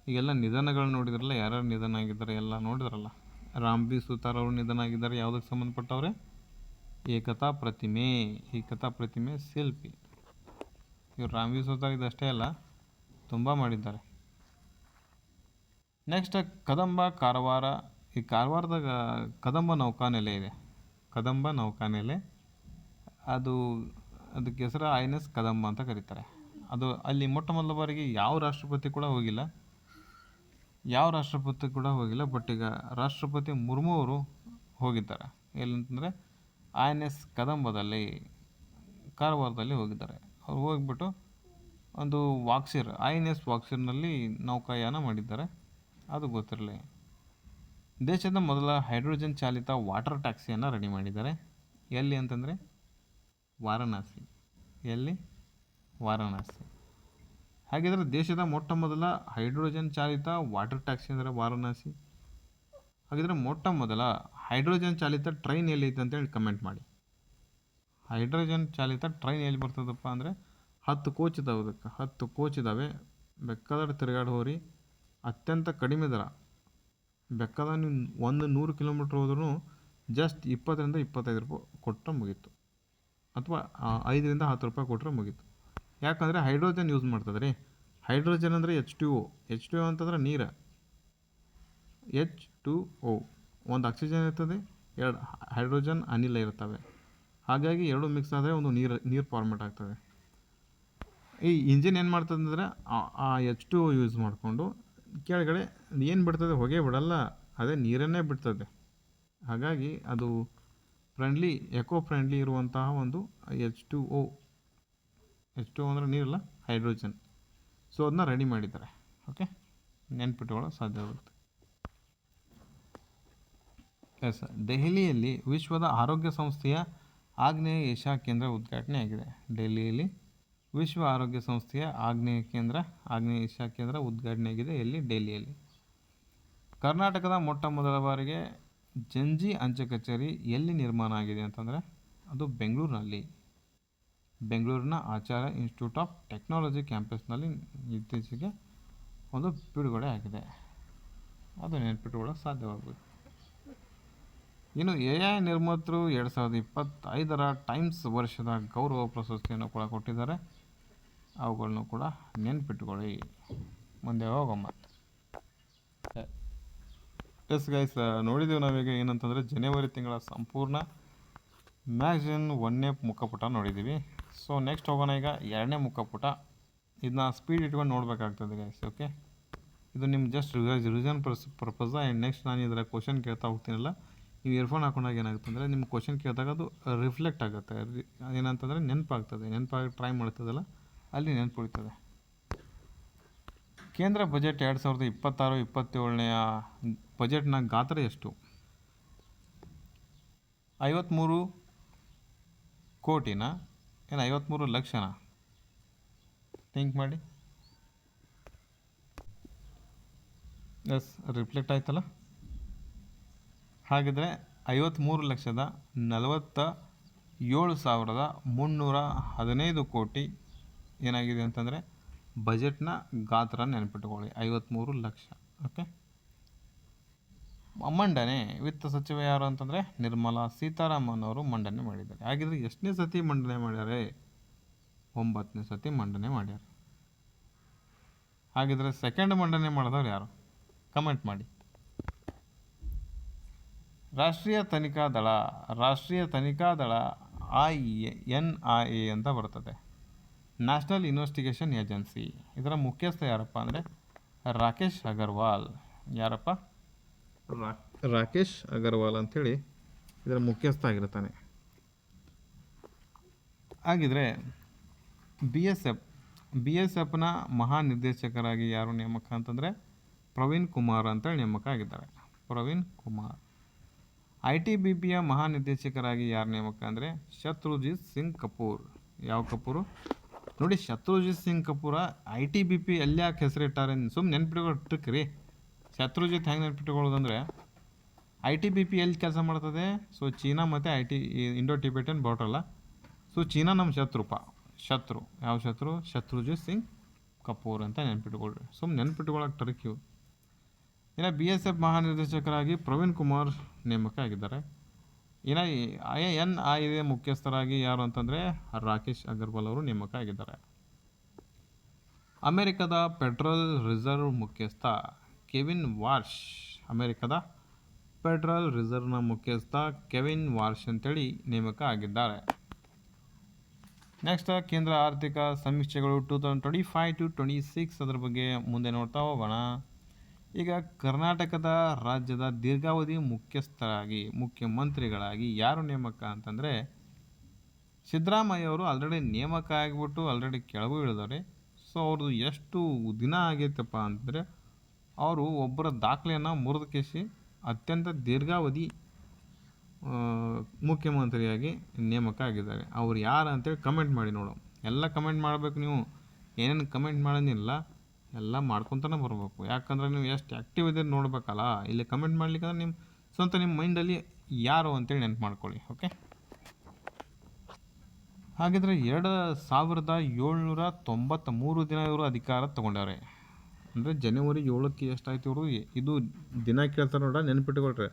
ಈಗೆಲ್ಲ ನಿಧನಗಳು ನೋಡಿದ್ರಲ್ಲ, ಯಾರ್ಯಾರು ನಿಧನ ಆಗಿದ್ದಾರೆ ಎಲ್ಲ ನೋಡಿದ್ರಲ್ಲ. ರಾಮ್ವಿ ಸುತಾರ್ ಅವರು ನಿಧನ ಆಗಿದ್ದಾರೆ. ಯಾವುದಕ್ಕೆ ಸಂಬಂಧಪಟ್ಟವ್ರೆ? ಏಕತಾ ಪ್ರತಿಮೆ ಶಿಲ್ಪಿ. ಇವರು ರಾಮ್ವಿ ಸುತಾರ್ ಇದಷ್ಟೇ ಅಲ್ಲ, ತುಂಬ ಮಾಡಿದ್ದಾರೆ. ನೆಕ್ಸ್ಟ್ ಕದಂಬ ಕಾರವಾರ. ಈ ಕಾರವಾರದಾಗ ಕದಂಬ ನೌಕಾನೆಲೆ ಇದೆ. ಕದಂಬ ನೌಕಾನೆಲೆ ಅದಕ್ಕೆ ಹೆಸರು INS ಕದಂಬ ಅಂತ ಕರೀತಾರೆ. ಅದು ಅಲ್ಲಿ ಮೊಟ್ಟ ಮೊದಲ ಬಾರಿಗೆ ಯಾವ ರಾಷ್ಟ್ರಪತಿ ಕೂಡ ಹೋಗಿಲ್ಲ. ಬಟ್ ಈಗ ರಾಷ್ಟ್ರಪತಿ ಮುರ್ಮು ಅವರು ಹೋಗಿದ್ದಾರೆ. ಎಲ್ಲಂತಂದರೆ INS ಕದಂಬದಲ್ಲಿ ಕಾರವಾರದಲ್ಲಿ ಹೋಗಿದ್ದಾರೆ. ಅವ್ರು ಹೋಗಿಬಿಟ್ಟು ಒಂದು INS ವಾಕ್ಸಿರ್ನಲ್ಲಿ ನೌಕಾಯಾನ ಮಾಡಿದ್ದಾರೆ. ಅದು ಗೊತ್ತಿರಲಿ. ದೇಶದ ಮೊದಲ ಹೈಡ್ರೋಜನ್ ಚಾಲಿತ ವಾಟರ್ ಟ್ಯಾಕ್ಸಿಯನ್ನು ರೆಡಿ ಮಾಡಿದ್ದಾರೆ. ಎಲ್ಲಿ ಅಂತಂದರೆ ವಾರಣಾಸಿ. ಎಲ್ಲಿ? ವಾರಣಾಸಿ. ಹಾಗಿದ್ರೆ ದೇಶದ ಮೊಟ್ಟ ಮೊದಲ ಹೈಡ್ರೋಜನ್ ಚಾಲಿತ ವಾಟರ್ ಟ್ಯಾಕ್ಸಿ ಅಂದರೆ ವಾರಣಾಸಿ. ಹಾಗಿದ್ರೆ ಮೊಟ್ಟ ಮೊದಲ ಹೈಡ್ರೋಜನ್ ಚಾಲಿತ ಟ್ರೈನ್ ಎಲ್ಲೈತೆ ಅಂತೇಳಿ ಕಮೆಂಟ್ ಮಾಡಿ. ಹೈಡ್ರೋಜನ್ ಚಾಲಿತ ಟ್ರೈನ್ ಎಲ್ಲಿ ಬರ್ತದಪ್ಪ ಅಂದರೆ 10 ಕೋಚ್ ಇದಾವೆ. ಅದಕ್ಕೆ 10 ಕೋಚ್ ಇದ್ದಾವೆ. ಬೇಕಾದ್ರೆ ತಿರುಗಾಡಿ ಹೋರಿ. ಅತ್ಯಂತ ಕಡಿಮೆ ದರ. ಬೇಕಾದ ನೀವು 100 ಕಿಲೋಮೀಟ್ರ್ ಹೋದ್ರೂ ಜಸ್ಟ್ 20ರಿಂದ 25 ರೂಪಾಯಿ ಕೊಟ್ಟರೆ ಮುಗೀತು, ಅಥವಾ 5ರಿಂದ 10 ರೂಪಾಯಿ ಕೊಟ್ಟರೆ ಮುಗೀತು. ಯಾಕಂದರೆ ಹೈಡ್ರೋಜನ್ ಯೂಸ್ ಮಾಡ್ತದೆ ರೀ. ಹೈಡ್ರೋಜನ್ ಅಂದರೆ H2O ಅಂತಂದ್ರೆ ನೀರು. H2O, ಒಂದು ಆಕ್ಸಿಜನ್ ಇರ್ತದೆ, 2 ಹೈಡ್ರೋಜನ್ ಅನಿಲ ಇರ್ತವೆ. ಹಾಗಾಗಿ 2 ಮಿಕ್ಸ್ ಆದರೆ ಒಂದು ನೀರು ಫಾರ್ಮೇಟ್ ಆಗ್ತದೆ. ಈ ಇಂಜಿನ್ ಏನು ಮಾಡ್ತದೆ ಅಂದರೆ ಆ H2O ಯೂಸ್ ಮಾಡಿಕೊಂಡು ಕೆಳಗಡೆ ಏನು ಬಿಡ್ತದೆ? ಹೊಗೆ ಬಿಡಲ್ಲ, ಅದೇ ನೀರನ್ನೇ ಬಿಡ್ತದೆ. ಹಾಗಾಗಿ ಅದು ಎಕೋ ಫ್ರೆಂಡ್ಲಿ ಇರುವಂತಹ ಒಂದು H2O ಅಂದರೆ ನೀರಲ್ಲ, ಹೈಡ್ರೋಜನ್. ಸೊ ಅದನ್ನ ರೆಡಿ ಮಾಡಿದ್ದಾರೆ. ಓಕೆ, ನೆನ್ಪಿಟ್ಟುಕೊಳ್ಳೋ ಸಾಧ್ಯವಾಗುತ್ತೆ. ಎಸ್, ದೆಹಲಿಯಲ್ಲಿ ವಿಶ್ವದ ಆರೋಗ್ಯ ಸಂಸ್ಥೆಯ ಆಗ್ನೇಯ ಏಷ್ಯಾ ಕೇಂದ್ರ ಉದ್ಘಾಟನೆ ಆಗಿದೆ. ಡೆಲ್ಲಿಯಲ್ಲಿ ವಿಶ್ವ ಆರೋಗ್ಯ ಸಂಸ್ಥೆಯ ಆಗ್ನೇಯ ಏಷ್ಯಾ ಕೇಂದ್ರ ಉದ್ಘಾಟನೆ ಆಗಿದೆ. ಎಲ್ಲಿ? ಡೆಲ್ಲಿಯಲ್ಲಿ. ಕರ್ನಾಟಕದ ಮೊಟ್ಟ ಮೊದಲ ಬಾರಿಗೆ ಜಂಜಿ ಅಂಚೆ ಕಚೇರಿ ಎಲ್ಲಿ ನಿರ್ಮಾಣ ಆಗಿದೆ ಅಂತಂದರೆ ಅದು ಬೆಂಗಳೂರಿನ ಆಚಾರ್ಯ ಇನ್ಸ್ಟಿಟ್ಯೂಟ್ ಆಫ್ ಟೆಕ್ನಾಲಜಿ ಕ್ಯಾಂಪಸ್ನಲ್ಲಿ ಇತ್ತೀಚೆಗೆ ಒಂದು ಬಿಡುಗಡೆ ಆಗಿದೆ. ಅದು ನೆನಪಿಟ್ಟುಕೊಳ್ಳೋಕೆ ಸಾಧ್ಯವಾಗುತ್ತೆ. ಇನ್ನು AI ನಿರ್ಮಾತೃ 2025ರ ಟೈಮ್ಸ್ ವರ್ಷದ ಗೌರವ ಪ್ರಶಸ್ತಿಯನ್ನು ಕೂಡ ಕೊಟ್ಟಿದ್ದಾರೆ. ಅವುಗಳನ್ನು ಕೂಡ ನೆನಪಿಟ್ಟುಕೊಳ್ಳಿ. ಮುಂದೆ ಹೋಗೋಮ್ಮ. ಎಸ್ ಗೈಸ್, ನೋಡಿದ್ದೀವಿ ನಾವೀಗ ಏನಂತಂದರೆ ಜನವರಿ ತಿಂಗಳ ಸಂಪೂರ್ಣ ಮ್ಯಾಗಝಿನ್ 1ನೇ ಮುಖಪುಟ ನೋಡಿದ್ದೀವಿ. ಸೊ ನೆಕ್ಸ್ಟ್ ಹೋಗೋಣ ಈಗ 2ನೇ ಮುಖಪುಟ. ಇದನ್ನ ಸ್ಪೀಡ್ ಇಟ್ಕೊಂಡು ನೋಡಬೇಕಾಗ್ತದೆ ಗೈಸ್. ಓಕೆ, ಇದು ನಿಮ್ಮ just revision purpose. And next ನಾನು ಇದರ ಕ್ವಶನ್ ಕೇಳ್ತಾ ಹೋಗ್ತೀನಲ್ಲ, ನೀವು ಇಯರ್ಫೋನ್ ಹಾಕೊಂಡಾಗ ಏನಾಗುತ್ತೆ ಅಂದರೆ ನಿಮ್ಮ ಕ್ವಶನ್ ಕೇಳಿದಾಗ ಅದು ರಿಫ್ಲೆಕ್ಟ್ ಆಗುತ್ತೆ. ಏನಂತಂದರೆ ನೆನಪಾಗಿ ಟ್ರೈ ಮಾಡ್ತದಲ್ಲ, ಅಲ್ಲಿ ನೆನಪು ಉಳಿತದೆ. ಕೇಂದ್ರ ಬಜೆಟ್ 2026-27ನೇ ಬಜೆಟ್ನ ಗಾತ್ರ ಎಷ್ಟು? 53 ಕೋಟಿನ ಏನು 53 ಲಕ್ಷನ? ಥಿಂಕ್ ಮಾಡಿ. ಎಸ್, ರಿಫ್ಲೆಕ್ಟ್ ಆಯ್ತಲ್ಲ. ಹಾಗಿದ್ರೆ 53,47,315 ಕೋಟಿ ಏನಾಗಿದೆ ಅಂತಂದರೆ ಬಜೆಟ್ನ ಗಾತ್ರ. ನೆನಪಿಟ್ಟುಕೊಳ್ಳಿ, 53 ಲಕ್ಷ. ಓಕೆ, ಮಂಡನೆ ವಿತ್ತ ಸಚಿವ ಯಾರು ಅಂತಂದರೆ ನಿರ್ಮಲಾ ಸೀತಾರಾಮನ್ ಅವರು ಮಂಡನೆ ಮಾಡಿದ್ದಾರೆ. ಹಾಗಿದ್ರೆ ಎಷ್ಟನೇ ಸತಿ ಮಂಡನೆ ಮಾಡ್ಯಾರೆ? 9ನೇ ಸತಿ ಮಂಡನೆ ಮಾಡ್ಯಾರ. ಹಾಗಿದ್ರೆ ಸೆಕೆಂಡ್ ಮಂಡನೆ ಮಾಡಿದವ್ರು ಯಾರು? ಕಮೆಂಟ್ ಮಾಡಿ. ರಾಷ್ಟ್ರೀಯ ತನಿಖಾ ದಳ NIA ಅಂತ ಬರ್ತದೆ, ನ್ಯಾಷನಲ್ ಇನ್ವೆಸ್ಟಿಗೇಷನ್ ಏಜೆನ್ಸಿ. ಇದರ ಮುಖ್ಯಸ್ಥ ಯಾರಪ್ಪ ಅಂದರೆ ರಾಕೇಶ್ ಅಗರ್ವಾಲ್. ಯಾರಪ್ಪ? ರಾಕೇಶ್ ಅಗರ್ವಾಲ್ ಅಂಥೇಳಿ ಇದರ ಮುಖ್ಯಸ್ಥ ಆಗಿರ್ತಾನೆ. ಹಾಗಿದ್ರೆ BSFನ ಮಹಾನಿರ್ದೇಶಕರಾಗಿ ಯಾರು ನೇಮಕ ಅಂತಂದರೆ ಪ್ರವೀಣ್ ಕುಮಾರ್ ಅಂತೇಳಿ ನೇಮಕ ಆಗಿದ್ದಾರೆ. ಪ್ರವೀಣ್ ಕುಮಾರ್. ITBPಯ ಮಹಾನಿರ್ದೇಶಕರಾಗಿ ಯಾರು ನೇಮಕ ಅಂದರೆ ಶತ್ರುಜಿತ್ ಸಿಂಗ್ ಕಪೂರ್. ಯಾವ ಕಪೂರು? ನೋಡಿ, ಶತ್ರುಜಿತ್ ಸಿಂಗ್ ಕಪೂರ ITBP ಎಲ್ಲಿ ಯಾಕೆ ಹೆಸರಿಟ್ಟಾರೆ? ಸುಮ್ಮನೆ ನೆನ್ಪಿಟ್ಕೊಳ್ಳೋ ಟ್ರಿಕ್ ರೀ. ಶತ್ರುಜಿತ್ ಹೆಂಗೆ ನೆನ್ಪಿಟ್ಕೊಳ್ಳೋದಂದರೆ ITBP ಎಲ್ಲಿ ಕೆಲಸ ಮಾಡ್ತದೆ? ಸೊ ಚೀನಾ ಮತ್ತು ಇಂಡೋ ಟಿಬೆಟನ್ ಬಾರ್ಡ್ರ್ ಅಲ್ಲ. ಸೊ ಚೀನಾ ನಮ್ಮ ಶತ್ರು. ಯಾವ ಶತ್ರು? ಶತ್ರುಜಿತ್ ಸಿಂಗ್ ಕಪೂರ್ ಅಂತ ನೆನ್ಪಿಟ್ಕೊಳ್ರಿ. ಸುಮ್ಮನೆ ನೆನ್ಪಿಟ್ಕೊಳ್ಳೋಕೆ ಟ್ರಿಕ್ ಇವು. ಇನ್ನು BSF ಮಹಾನಿರ್ದೇಶಕರಾಗಿ ಪ್ರವೀಣ್ ಕುಮಾರ್ ನೇಮಕ ಆಗಿದ್ದಾರೆ. ಇನ್ನು NIA ಮುಖ್ಯಸ್ಥರಾಗಿ ಯಾರು ಅಂತಂದರೆ ರಾಕೇಶ್ ಅಗರ್ವಾಲ್ ಅವರು ನೇಮಕ ಆಗಿದ್ದಾರೆ. ಅಮೆರಿಕದ ಫೆಡರಲ್ ರಿಸರ್ವ್ ಮುಖ್ಯಸ್ಥ ಕೆವಿನ್ ವಾರ್ಷ್. ಅಮೆರಿಕದ ಫೆಡರಲ್ ರಿಸರ್ವ್ನ ಮುಖ್ಯಸ್ಥ ಕೆವಿನ್ ವಾರ್ಷ್ ಅಂತೇಳಿ ನೇಮಕ ಆಗಿದ್ದಾರೆ. ನೆಕ್ಸ್ಟ್, ಕೇಂದ್ರ ಆರ್ಥಿಕ ಸಮೀಕ್ಷೆಗಳು 2025-26 ಅದ್ರ ಬಗ್ಗೆ ಮುಂದೆ ನೋಡ್ತಾ ಹೋಗೋಣ. ಈಗ ಕರ್ನಾಟಕದ ರಾಜ್ಯದ ದೀರ್ಘಾವಧಿ ಮುಖ್ಯಮಂತ್ರಿಗಳಾಗಿ ಯಾರು ನೇಮಕ ಅಂತಂದರೆ ಸಿದ್ದರಾಮಯ್ಯ ಅವರು ಆಲ್ರೆಡಿ ನೇಮಕ ಆಗಿಬಿಟ್ಟು ಆಲ್ರೆಡಿ ಕೆಳಗೂ ಇಳಿದವ್ರೆ. ಸೊ ಅವ್ರದ್ದು ಎಷ್ಟು ದಿನ ಆಗೈತಪ್ಪ ಅಂತಂದರೆ ಅವರು ಒಬ್ಬರ ದಾಖಲೆಯನ್ನು ಮುರಿದುಕೇಸಿ ಅತ್ಯಂತ ದೀರ್ಘಾವಧಿ ಮುಖ್ಯಮಂತ್ರಿಯಾಗಿ ನೇಮಕ ಆಗಿದ್ದಾರೆ. ಅವ್ರು ಯಾರು ಅಂತೇಳಿ ಕಮೆಂಟ್ ಮಾಡಿ ನೋಡು. ಎಲ್ಲ ಕಮೆಂಟ್ ಮಾಡಬೇಕು. ನೀವು ಏನೇನು ಕಮೆಂಟ್ ಮಾಡೋದಿಲ್ಲ, ಎಲ್ಲ ಮಾಡ್ಕೊತಾನೆ ಬರಬೇಕು. ಯಾಕಂದರೆ ನೀವು ಎಷ್ಟು ಆ್ಯಕ್ಟಿವ್ ಇದ್ದೀರಿ ನೋಡ್ಬೇಕಲ್ಲ. ಇಲ್ಲಿ ಕಮೆಂಟ್ ಮಾಡ್ಲಿಕ್ಕಂದ್ರೆ ನಿಮ್ಮ ಮೈಂಡಲ್ಲಿ ಯಾರು ಅಂತೇಳಿ ನೆನ್ಪು ಮಾಡ್ಕೊಳ್ಳಿ. ಓಕೆ, ಹಾಗಿದ್ರೆ 2793 ದಿನ ಇವರು ಅಧಿಕಾರ ತಗೊಂಡವ್ರೆ. ಅಂದರೆ ಜನವರಿ 7ಕ್ಕೆ ಎಷ್ಟಾಯ್ತು ಇವರು? ಇದು ದಿನ ಕೇಳ್ತಾರೆ ನೋಡ, ನೆನ್ಪಿಟ್ಕೊಳ್ರಿ.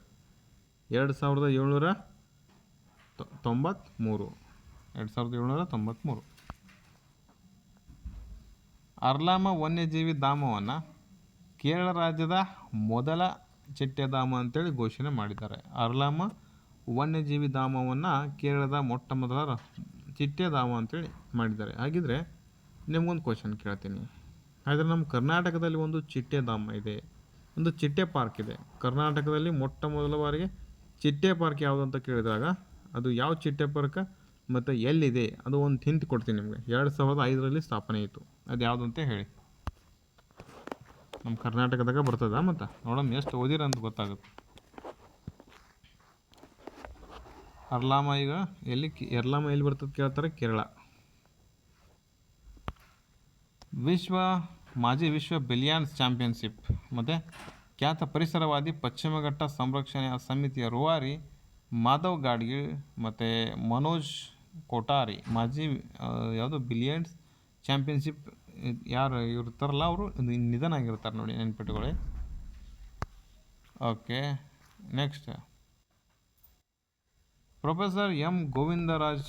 2793. ಅರ್ಲಾಮ ವನ್ಯಜೀವಿ ಧಾಮವನ್ನು ಕೇರಳ ರಾಜ್ಯದ ಮೊದಲ ಚಿಟ್ಟೆಧಾಮ ಅಂತೇಳಿ ಘೋಷಣೆ ಮಾಡಿದ್ದಾರೆ. ಅರ್ಲಾಮ ವನ್ಯಜೀವಿ ಧಾಮವನ್ನು ಕೇರಳದ ಮೊಟ್ಟ ಮೊದಲ ಚಿಟ್ಟೆಧಾಮ ಅಂತೇಳಿ ಮಾಡಿದ್ದಾರೆ. ಹಾಗಿದ್ರೆ ನಿಮಗೊಂದು ಕ್ವಶನ್ ಕೇಳ್ತೀನಿ. ಹಾಗಾದರೆ ನಮ್ಮ ಕರ್ನಾಟಕದಲ್ಲಿ ಒಂದು ಚಿಟ್ಟೆಧಾಮ ಇದೆ, ಒಂದು ಚಿಟ್ಟೆ ಪಾರ್ಕ್ ಇದೆ. ಕರ್ನಾಟಕದಲ್ಲಿ ಮೊಟ್ಟ ಮೊದಲ ಬಾರಿಗೆ ಚಿಟ್ಟೆ ಪಾರ್ಕ್ ಯಾವುದು ಅಂತ ಕೇಳಿದಾಗ ಅದು ಯಾವ ಚಿಟ್ಟೆಪುರಕ ಮತ್ತು ಎಲ್ಲಿದೆ ಅದು ಒಂದು ಹಿಂಟ್ ಕೊಡ್ತೀನಿ ನಿಮಗೆ. 2005ರಲ್ಲಿ ಸ್ಥಾಪನೆ ಆಯಿತು. ಅದು ಯಾವುದು ಅಂತ ಹೇಳಿ. ನಮ್ಮ ಕರ್ನಾಟಕದಾಗ ಬರ್ತದ. ಮತ್ತು ನೋಡೋಣ ಎಷ್ಟು ಓದಿರಂತ ಗೊತ್ತಾಗುತ್ತೆ. ಅರ್ಲಾಮ ಈಗ ಎರ್ಲಾಮ ಎಲ್ಲಿ ಬರ್ತದೆ ಕೇಳ್ತಾರೆ, ಕೇರಳ. ಮಾಜಿ ವಿಶ್ವ ಬಿಲಿಯರ್ಡ್ಸ್ ಚಾಂಪಿಯನ್ಶಿಪ್ ಮತ್ತು ಖ್ಯಾತ ಪರಿಸರವಾದಿ ಪಶ್ಚಿಮ ಘಟ್ಟ ಸಂರಕ್ಷಣೆಯ ಸಮಿತಿಯ ರೂವಾರಿ ಮಾಧವ್ ಗಾಡ್ಗೆ ಮತ್ತು ಮನೋಜ್ ಕೋಟಾರಿ ಮಾಜಿ ಯಾವುದು ಬಿಲಿಯರ್ಡ್ಸ್ ಚಾಂಪಿಯನ್ಶಿಪ್ ಯಾರು ಇರ್ತಾರಲ್ಲ ಅವರು ನಿಧನ ಆಗಿರ್ತಾರೆ ನೋಡಿ, ನೆನ್ಪಿಟ್ಕೊಳ್ಳಿ. Okay, next professor M Govindaraj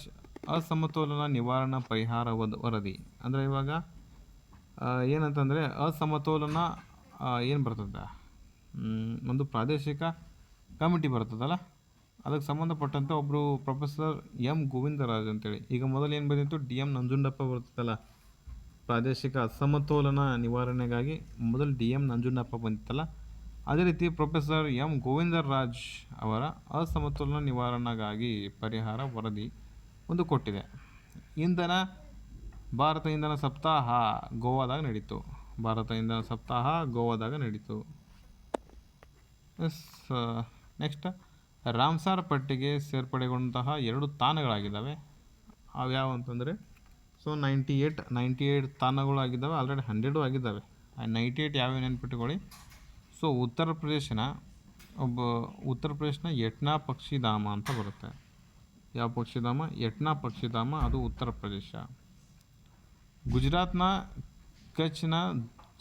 ಅಸಮತೋಲನ ನಿವಾರಣಾ ಪರಿಹಾರ ವರದಿ. ಅಂದರೆ ಇವಾಗ ಏನಂತಂದರೆ ಅಸಮತೋಲನ ಏನು ಬರ್ತದೆ, ಒಂದು ಪ್ರಾದೇಶಿಕ ಕಮಿಟಿ ಬರ್ತದಲ್ಲ, ಅದಕ್ಕೆ ಸಂಬಂಧಪಟ್ಟಂತೆ ಒಬ್ಬರು ಪ್ರೊಫೆಸರ್ ಎಂ ಗೋವಿಂದರಾಜ್ ಅಂತೇಳಿ. ಈಗ ಮೊದಲು ಏನು ಬಂದಿತ್ತು, ಡಿ ಎಂ ನಂಜುಂಡಪ್ಪ ಬರ್ತದಲ್ಲ, ಪ್ರಾದೇಶಿಕ ಅಸಮತೋಲನ ನಿವಾರಣೆಗಾಗಿ ಮೊದಲು ಡಿ ಎಂ ನಂಜುಂಡಪ್ಪ ಬಂದಿತ್ತಲ್ಲ, ಅದೇ ರೀತಿ ಪ್ರೊಫೆಸರ್ ಎಂ ಗೋವಿಂದರಾಜ್ ಅವರ ಅಸಮತೋಲನ ನಿವಾರಣೆಗಾಗಿ ಪರಿಹಾರ ವರದಿ ಒಂದು ಕೊಟ್ಟಿದೆ. ಭಾರತ ಇಂಧನ ಸಪ್ತಾಹ ಗೋವಾದಾಗ ನಡೀತು. ನೆಕ್ಸ್ಟ್ ರಾಮ್ಸಾರ್ ಪಟ್ಟಿಗೆ ಸೇರ್ಪಡೆಗೊಂಡಂತಹ 2 ತಾಣಗಳಾಗಿದ್ದಾವೆ. ಅವ್ಯಾವ ಅಂತಂದರೆ 98 ತಾಣಗಳು ಆಗಿದ್ದಾವೆ. ಆಲ್ರೆಡಿ 100 ಆಗಿದ್ದಾವೆ. 98 ಯಾವ್ಯಾವ ನೆನ್ಪಿಟ್ಟುಕೊಳ್ಳಿ. ಉತ್ತರ ಪ್ರದೇಶನ ಯಟ್ನಾ ಪಕ್ಷಿಧಾಮ ಅಂತ ಬರುತ್ತೆ. ಯಾವ ಪಕ್ಷಿಧಾಮ? ಯಟ್ನಾ ಪಕ್ಷಿಧಾಮ, ಅದು ಉತ್ತರ ಪ್ರದೇಶ. ಗುಜರಾತ್ನ ಕಚ್ನ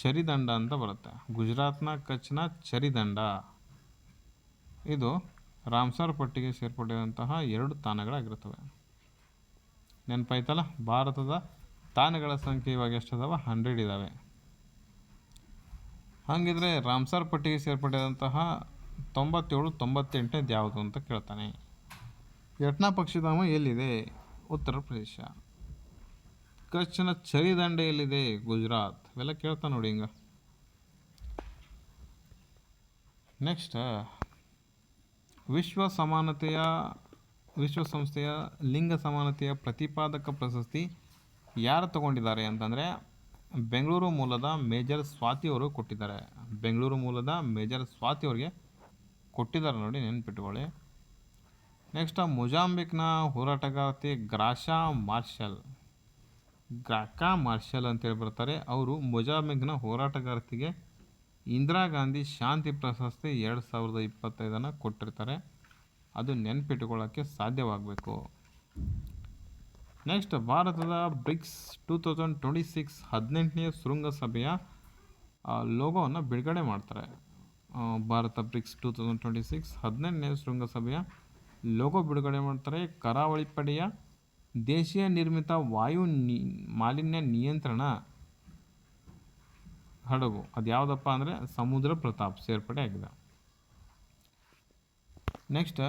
ಚರಿದಂಡ ಅಂತ ಬರುತ್ತೆ. ಚರಿದಂಡ ಇದು ರಾಮ್ಸಾರ್ ಪಟ್ಟಿಗೆ ಸೇರ್ಪಡೆಯಾದಂತಹ 2 ತಾಣಗಳಾಗಿರ್ತವೆ. ನೆನಪಾಯ್ತಲ್ಲ, ಭಾರತದ ತಾಣಗಳ ಸಂಖ್ಯೆ ಇವಾಗ ಎಷ್ಟಿದಾವೆ? 100 ಇದ್ದಾವೆ. ಹಾಗಿದ್ರೆ ರಾಮ್ಸಾರ್ ಪಟ್ಟಿಗೆ ಸೇರ್ಪಡೆಯಾದಂತಹ 97, 98 ಯಾವುದು ಅಂತ ಕೇಳ್ತಾನೆ. ಯಟ್ನಾ ಪಕ್ಷಿಧಾಮ ಎಲ್ಲಿದೆ? ಉತ್ತರ ಪ್ರದೇಶ. ಕಚ್ನ ಚರಿದಂಡ ಎಲ್ಲಿದೆ? ಗುಜರಾತ್. ಇವೆಲ್ಲ ಕೇಳ್ತಾ ನೋಡಿ ಹಿಂಗೆ. ನೆಕ್ಸ್ಟ್ ವಿಶ್ವಸಂಸ್ಥೆಯ ಲಿಂಗ ಸಮಾನತೆಯ ಪ್ರತಿಪಾದಕ ಪ್ರಶಸ್ತಿ ಯಾರು ತಗೊಂಡಿದ್ದಾರೆ ಅಂತಂದರೆ ಬೆಂಗಳೂರು ಮೂಲದ ಮೇಜರ್ ಸ್ವಾತಿ ಅವರು ಕೊಟ್ಟಿದ್ದಾರೆ. ಅವರಿಗೆ ಕೊಟ್ಟಿದ್ದಾರೆ ನೋಡಿ, ನೆನ್ಪಿಟ್ಕೊಳ್ಳಿ. ನೆಕ್ಸ್ಟ್ ಮೊಜಾಂಬಿಕ್ನ ಹೋರಾಟಗಾರ್ತಿ ಗ್ರಾಕಾ ಮಾರ್ಷಲ್ ಅಂತೇಳಿ ಬರ್ತಾರೆ. ಅವರು ಮೊಜಾಂಬಿಕ್ನ ಹೋರಾಟಗಾರ್ತಿಗೆ ಇಂದಿರಾ ಗಾಂಧಿ ಶಾಂತಿ ಪ್ರಶಸ್ತಿ 2025 ಕೊಟ್ಟಿರ್ತಾರೆ. ಅದು ನೆನ್ಪಿಟ್ಕೊಳ್ಳೋಕ್ಕೆ ಸಾಧ್ಯವಾಗಬೇಕು. ನೆಕ್ಸ್ಟ್ ಭಾರತದ ಬ್ರಿಕ್ಸ್ 2026 18ನೇ ಶೃಂಗಸಭೆಯ ಲೋಗೋವನ್ನು ಬಿಡುಗಡೆ ಮಾಡ್ತಾರೆ. ಭಾರತ ಬ್ರಿಕ್ಸ್ 2026 18ನೇ ಶೃಂಗಸಭೆಯ ಲೋಗೋ ಬಿಡುಗಡೆ ಮಾಡ್ತಾರೆ. ಕರಾವಳಿ ಪಡೆಯ ದೇಶೀಯ ನಿರ್ಮಿತ ವಾಯು ಮಾಲಿನ್ಯ ನಿಯಂತ್ರಣ ಹಡಗು ಅದು ಯಾವುದಪ್ಪ ಅಂದರೆ ಸಮುದ್ರ ಪ್ರತಾಪ್ ಸೇರ್ಪಡೆ ಆಗಿದೆ. ನೆಕ್ಸ್ಟ್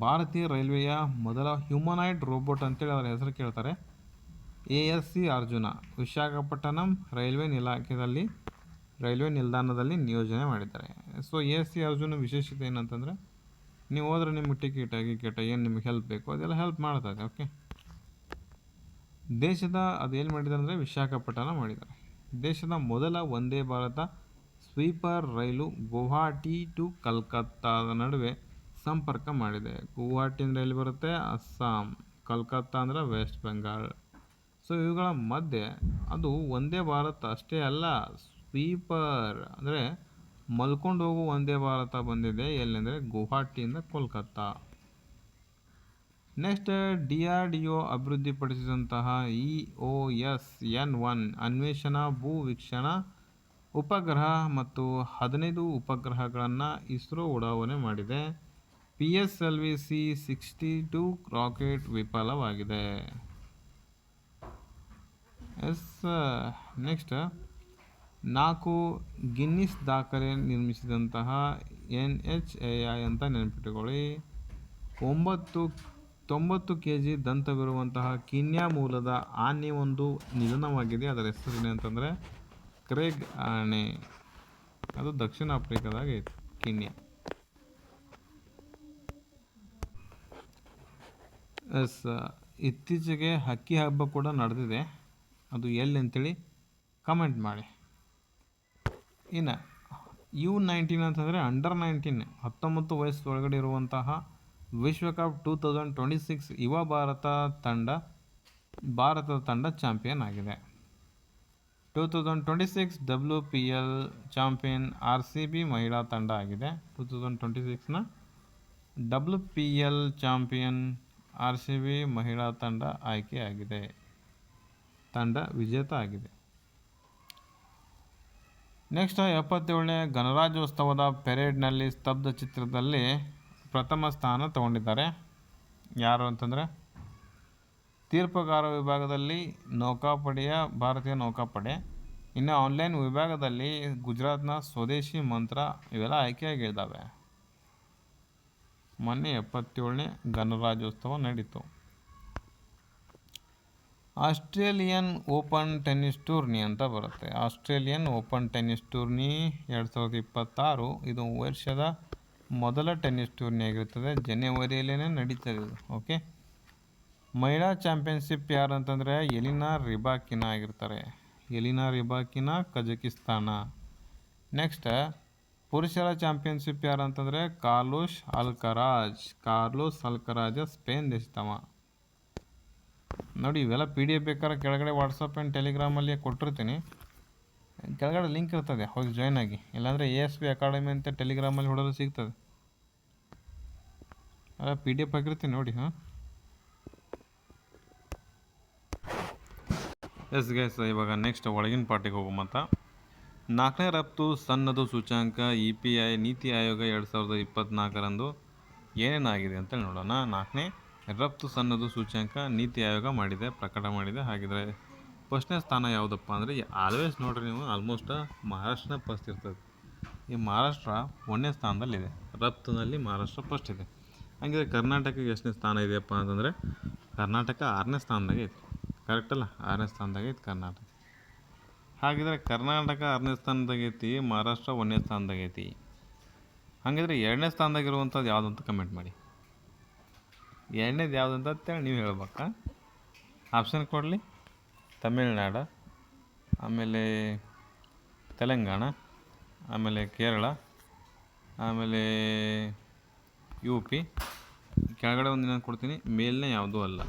ಭಾರತೀಯ ರೈಲ್ವೆಯ ಮೊದಲ ಹ್ಯೂಮನಾಯ್ಡ್ ರೋಬೋಟ್ ಅಂತೇಳಿ ಅದರ ಹೆಸರು ಕೇಳ್ತಾರೆ. ASC ಅರ್ಜುನ ವಿಶಾಖಪಟ್ಟಣಂ ರೈಲ್ವೆ ನಿಲ್ದಾಣದಲ್ಲಿ ನಿಯೋಜನೆ ಮಾಡಿದ್ದಾರೆ. ASC ಅರ್ಜುನ ವಿಶೇಷತೆ ಏನಂತಂದರೆ, ನೀವು ಹೋದ್ರೆ ನಿಮಗೆ ಟಿಕೆಟ್ ಏನು ನಿಮಗೆ ಹೆಲ್ಪ್ ಬೇಕು ಅದೆಲ್ಲ ಹೆಲ್ಪ್ ಮಾಡ್ತದೆ. ಓಕೆ, ಅದು ಎಲ್ಲಿ ಮಾಡಿದ್ದಾರೆ ಅಂದರೆ ವಿಶಾಖಪಟ್ಟಣ ಮಾಡಿದ್ದಾರೆ. ದೇಶದ ಮೊದಲ ವಂದೇ ಭಾರತ ಸ್ವೀಪರ್ ರೈಲು ಗುವಾಹಟಿ ಟು ಕಲ್ಕತ್ತಾದ ನಡುವೆ ಸಂಪರ್ಕ ಮಾಡಿದೆ. ಗುವಾಹಟಿ ಅಂದರೆ ಎಲ್ಲಿ ಬರುತ್ತೆ? ಅಸ್ಸಾಂ. ಕಲ್ಕತ್ತಾ ಅಂದರೆ ವೆಸ್ಟ್ ಬೆಂಗಾಲ್. ಇವುಗಳ ಮಧ್ಯೆ ಅದು ವಂದೇ ಭಾರತ ಅಷ್ಟೇ ಅಲ್ಲ, ಸ್ವೀಪರ್ ಅಂದರೆ ಮಲ್ಕೊಂಡು ಹೋಗೋ ವಂದೇ ಭಾರತ ಬಂದಿದೆ. ಎಲ್ಲೆಂದರೆ ಗುವಾಹಟಿಯಿಂದ ಕೋಲ್ಕತ್ತಾ. ನೆಕ್ಸ್ಟ್ DRDO ಅಭಿವೃದ್ಧಿಪಡಿಸಿದಂತಹ EOS-N1 ಅನ್ವೇಷಣಾ ಭೂವೀಕ್ಷಣಾ ಉಪಗ್ರಹ ಮತ್ತು 15 ಉಪಗ್ರಹಗಳನ್ನು ಇಸ್ರೋ ಉಡಾವಣೆ ಮಾಡಿದೆ. PSLV-C-62 ರಾಕೆಟ್ ವಿಫಲವಾಗಿದೆ. ನೆಕ್ಸ್ಟ್ 4 ಗಿನ್ನಿಸ್ ದಾಖಲೆ ನಿರ್ಮಿಸಿದಂತಹ NHAI ಅಂತ ನೆನಪಿಟ್ಟುಕೊಳ್ಳಿ. 90 kg ದಂತವಿರುವಂತಹ ಕೀನ್ಯಾ ಮೂಲದ ಆನೆ ಒಂದು ನಿಧನವಾಗಿದೆ. ಅದರ ಹೆಸರು ಅಂತಂದರೆ ಕ್ರೇಗ್ ಆನೆ. ಅದು ದಕ್ಷಿಣ ಆಫ್ರಿಕಾದಾಗ ಐತೆ, ಕೀನ್ಯಾ. ಎಸ್, ಇತ್ತೀಚೆಗೆ ಹಕ್ಕಿ ಹಬ್ಬ ಕೂಡ ನಡೆದಿದೆ. ಅದು ಎಲ್ಲಿ ಅಂತೇಳಿ ಕಮೆಂಟ್ ಮಾಡಿ. ಇನ್ನು U19 ಅಂತಂದರೆ ಅಂಡರ್ 19 19 ವಯಸ್ಸು ಒಳಗಡೆ ಇರುವಂತಹ ವಿಶ್ವಕಪ್ 2026 ಯುವ ಭಾರತದ ತಂಡ ಚಾಂಪಿಯನ್ ಆಗಿದೆ. 2026 WPL ಚಾಂಪಿಯನ್ RCB ಮಹಿಳಾ ತಂಡ ಆಗಿದೆ. 2026ನ WPL ಚಾಂಪಿಯನ್ RCB ಮಹಿಳಾ ತಂಡ ಆಯ್ಕೆಯಾಗಿದೆ. ತಂಡ ವಿಜೇತ ಆಗಿದೆ. ನೆಕ್ಸ್ಟ್ 77ನೇ ಗಣರಾಜ್ಯೋತ್ಸವದ ಪೆರೇಡ್ನಲ್ಲಿ ಸ್ತಬ್ಧ ಚಿತ್ರದಲ್ಲಿ ಪ್ರಥಮ ಸ್ಥಾನ ತಗೊಂಡಿದ್ದಾರೆ. ಯಾರು ಅಂತಂದರೆ ತೀರ್ಪುಗಾರ ವಿಭಾಗದಲ್ಲಿ ಭಾರತೀಯ ನೌಕಾಪಡೆ, ಇನ್ನು ಆನ್ಲೈನ್ ವಿಭಾಗದಲ್ಲಿ ಗುಜರಾತ್ನ ಸ್ವದೇಶಿ ಮಂತ್ರ ಇವೆಲ್ಲ ಆಯ್ಕೆಯಾಗಿದ್ದಾವೆ. ಮೊನ್ನೆ 77ನೇ ಗಣರಾಜ್ಯೋತ್ಸವ ನಡೀತು. ಆಸ್ಟ್ರೇಲಿಯನ್ ಓಪನ್ ಟೆನ್ನಿಸ್ ಟೂರ್ನಿ ಅಂತ ಬರುತ್ತೆ. ಆಸ್ಟ್ರೇಲಿಯನ್ ಓಪನ್ ಟೆನ್ನಿಸ್ ಟೂರ್ನಿ 2026 ಇದು ವರ್ಷದ ಮೊದಲ ಟೆನ್ನಿಸ್ ಟೂರ್ನಿ ಆಗಿರುತ್ತದೆ. ಜನವರಿಯಲ್ಲೇ ನಡೀತದೆ ಇದು. ಓಕೆ, ಮಹಿಳಾ ಚಾಂಪಿಯನ್ಶಿಪ್ ಯಾರು ಅಂತಂದರೆ ಎಲಿನಾ ರಿಬಾಕಿನಾ ಆಗಿರ್ತಾರೆ. ಎಲಿನಾ ರಿಬಾಕಿನಾ ಕಜಕಿಸ್ತಾನ. ನೆಕ್ಸ್ಟ್ ಪುರುಷರ ಚಾಂಪಿಯನ್ಶಿಪ್ ಯಾರು ಅಂತಂದರೆ ಕಾರ್ಲೋಸ್ ಅಲ್ಕರಾಜ್ ಸ್ಪೇನ್ ದೇಶದವ. ನೋಡಿ, ಇವೆಲ್ಲ PDF ಬೇಕಾದ್ರೆ ಕೆಳಗಡೆ ವಾಟ್ಸಪ್ ಆ್ಯಂಡ್ ಟೆಲಿಗ್ರಾಮಲ್ಲಿ ಕೊಟ್ಟಿರ್ತೀನಿ. ಕೆಳಗಡೆ ಲಿಂಕ್ ಇರ್ತದೆ, ಹೋಗಿ ಜಾಯ್ನ್ ಆಗಿ. ಇಲ್ಲಾಂದರೆ ASB ಅಕಾಡೆಮಿ ಅಂತ ಟೆಲಿಗ್ರಾಮಲ್ಲಿ ಹೊಡೋದು ಸಿಗ್ತದೆ. ಅಲ್ಲ PDF ಹಾಕಿರ್ತೀನಿ ನೋಡಿ. ಎಸ್ ಗೈಸ್, ಇವಾಗ ನೆಕ್ಸ್ಟ್ ಒಳಗಿನ ಪಾರ್ಟಿಗೆ ಹೋಗುಮಂತ. 4ನೇ ರಫ್ತು ಸನ್ನದು ಸೂಚ್ಯಂಕ EPI ನೀತಿ ಆಯೋಗ 2024ರಂದು ಏನೇನಾಗಿದೆ ಅಂತೇಳಿ ನೋಡೋಣ. 4ನೇ ರಫ್ತು ಸನ್ನದು ಸೂಚ್ಯಂಕ ನೀತಿ ಆಯೋಗ ಪ್ರಕಟ ಮಾಡಿದೆ. ಹಾಗಿದ್ರೆ ಫಸ್ಟ್ನೇ ಸ್ಥಾನ ಯಾವುದಪ್ಪ ಅಂದರೆ ಆಲ್ವೇಸ್ ನೋಡ್ರಿ ನೀವು, ಆಲ್ಮೋಸ್ಟ್ ಮಹಾರಾಷ್ಟ್ರನ ಫಸ್ಟ್ ಇರ್ತದೆ. ಈ ಮಹಾರಾಷ್ಟ್ರ 1ನೇ ಸ್ಥಾನದಲ್ಲಿದೆ. ರಫ್ತಿನಲ್ಲಿ ಮಹಾರಾಷ್ಟ್ರ ಫಸ್ಟ್ ಇದೆ. ಹಾಗಿದ್ರೆ ಕರ್ನಾಟಕಕ್ಕೆ ಎಷ್ಟನೇ ಸ್ಥಾನ ಇದೆಯಪ್ಪ ಅಂತಂದರೆ ಕರ್ನಾಟಕ 6ನೇ ಸ್ಥಾನದಾಗ ಐತಿ. ಕರೆಕ್ಟಲ್ಲ, 6ನೇ ಸ್ಥಾನದಾಗ ಐತಿ ಕರ್ನಾಟಕ. ಹಾಗಿದ್ರೆ ಕರ್ನಾಟಕ 6ನೇ ಸ್ಥಾನದಾಗೈತಿ, ಮಹಾರಾಷ್ಟ್ರ 1ನೇ ಸ್ಥಾನದಾಗೈತಿ. ಹಾಗಿದ್ರೆ 2ನೇ ಸ್ಥಾನದಾಗಿರುವಂಥದ್ದು ಯಾವುದು ಅಂತ ಕಮೆಂಟ್ ಮಾಡಿ. 2ನೇದು ಯಾವುದು ಅಂತೇಳಿ ನೀವು ಹೇಳ್ಬೇಕಾ? ಆಪ್ಷನ್ ಕೊಡಲಿ. ತಮಿಳ್ನಾಡು, ಆಮೇಲೆ ತೆಲಂಗಾಣ, ಆಮೇಲೆ ಕೇರಳ, ಆಮೇಲೆ UP. ಕೆಳಗಡೆ ಒಂದು ಇನ್ನೊಂದು ಕೊಡ್ತೀನಿ, ಮೇಲ್ನೇ ಯಾವುದೂ ಅಲ್ಲ.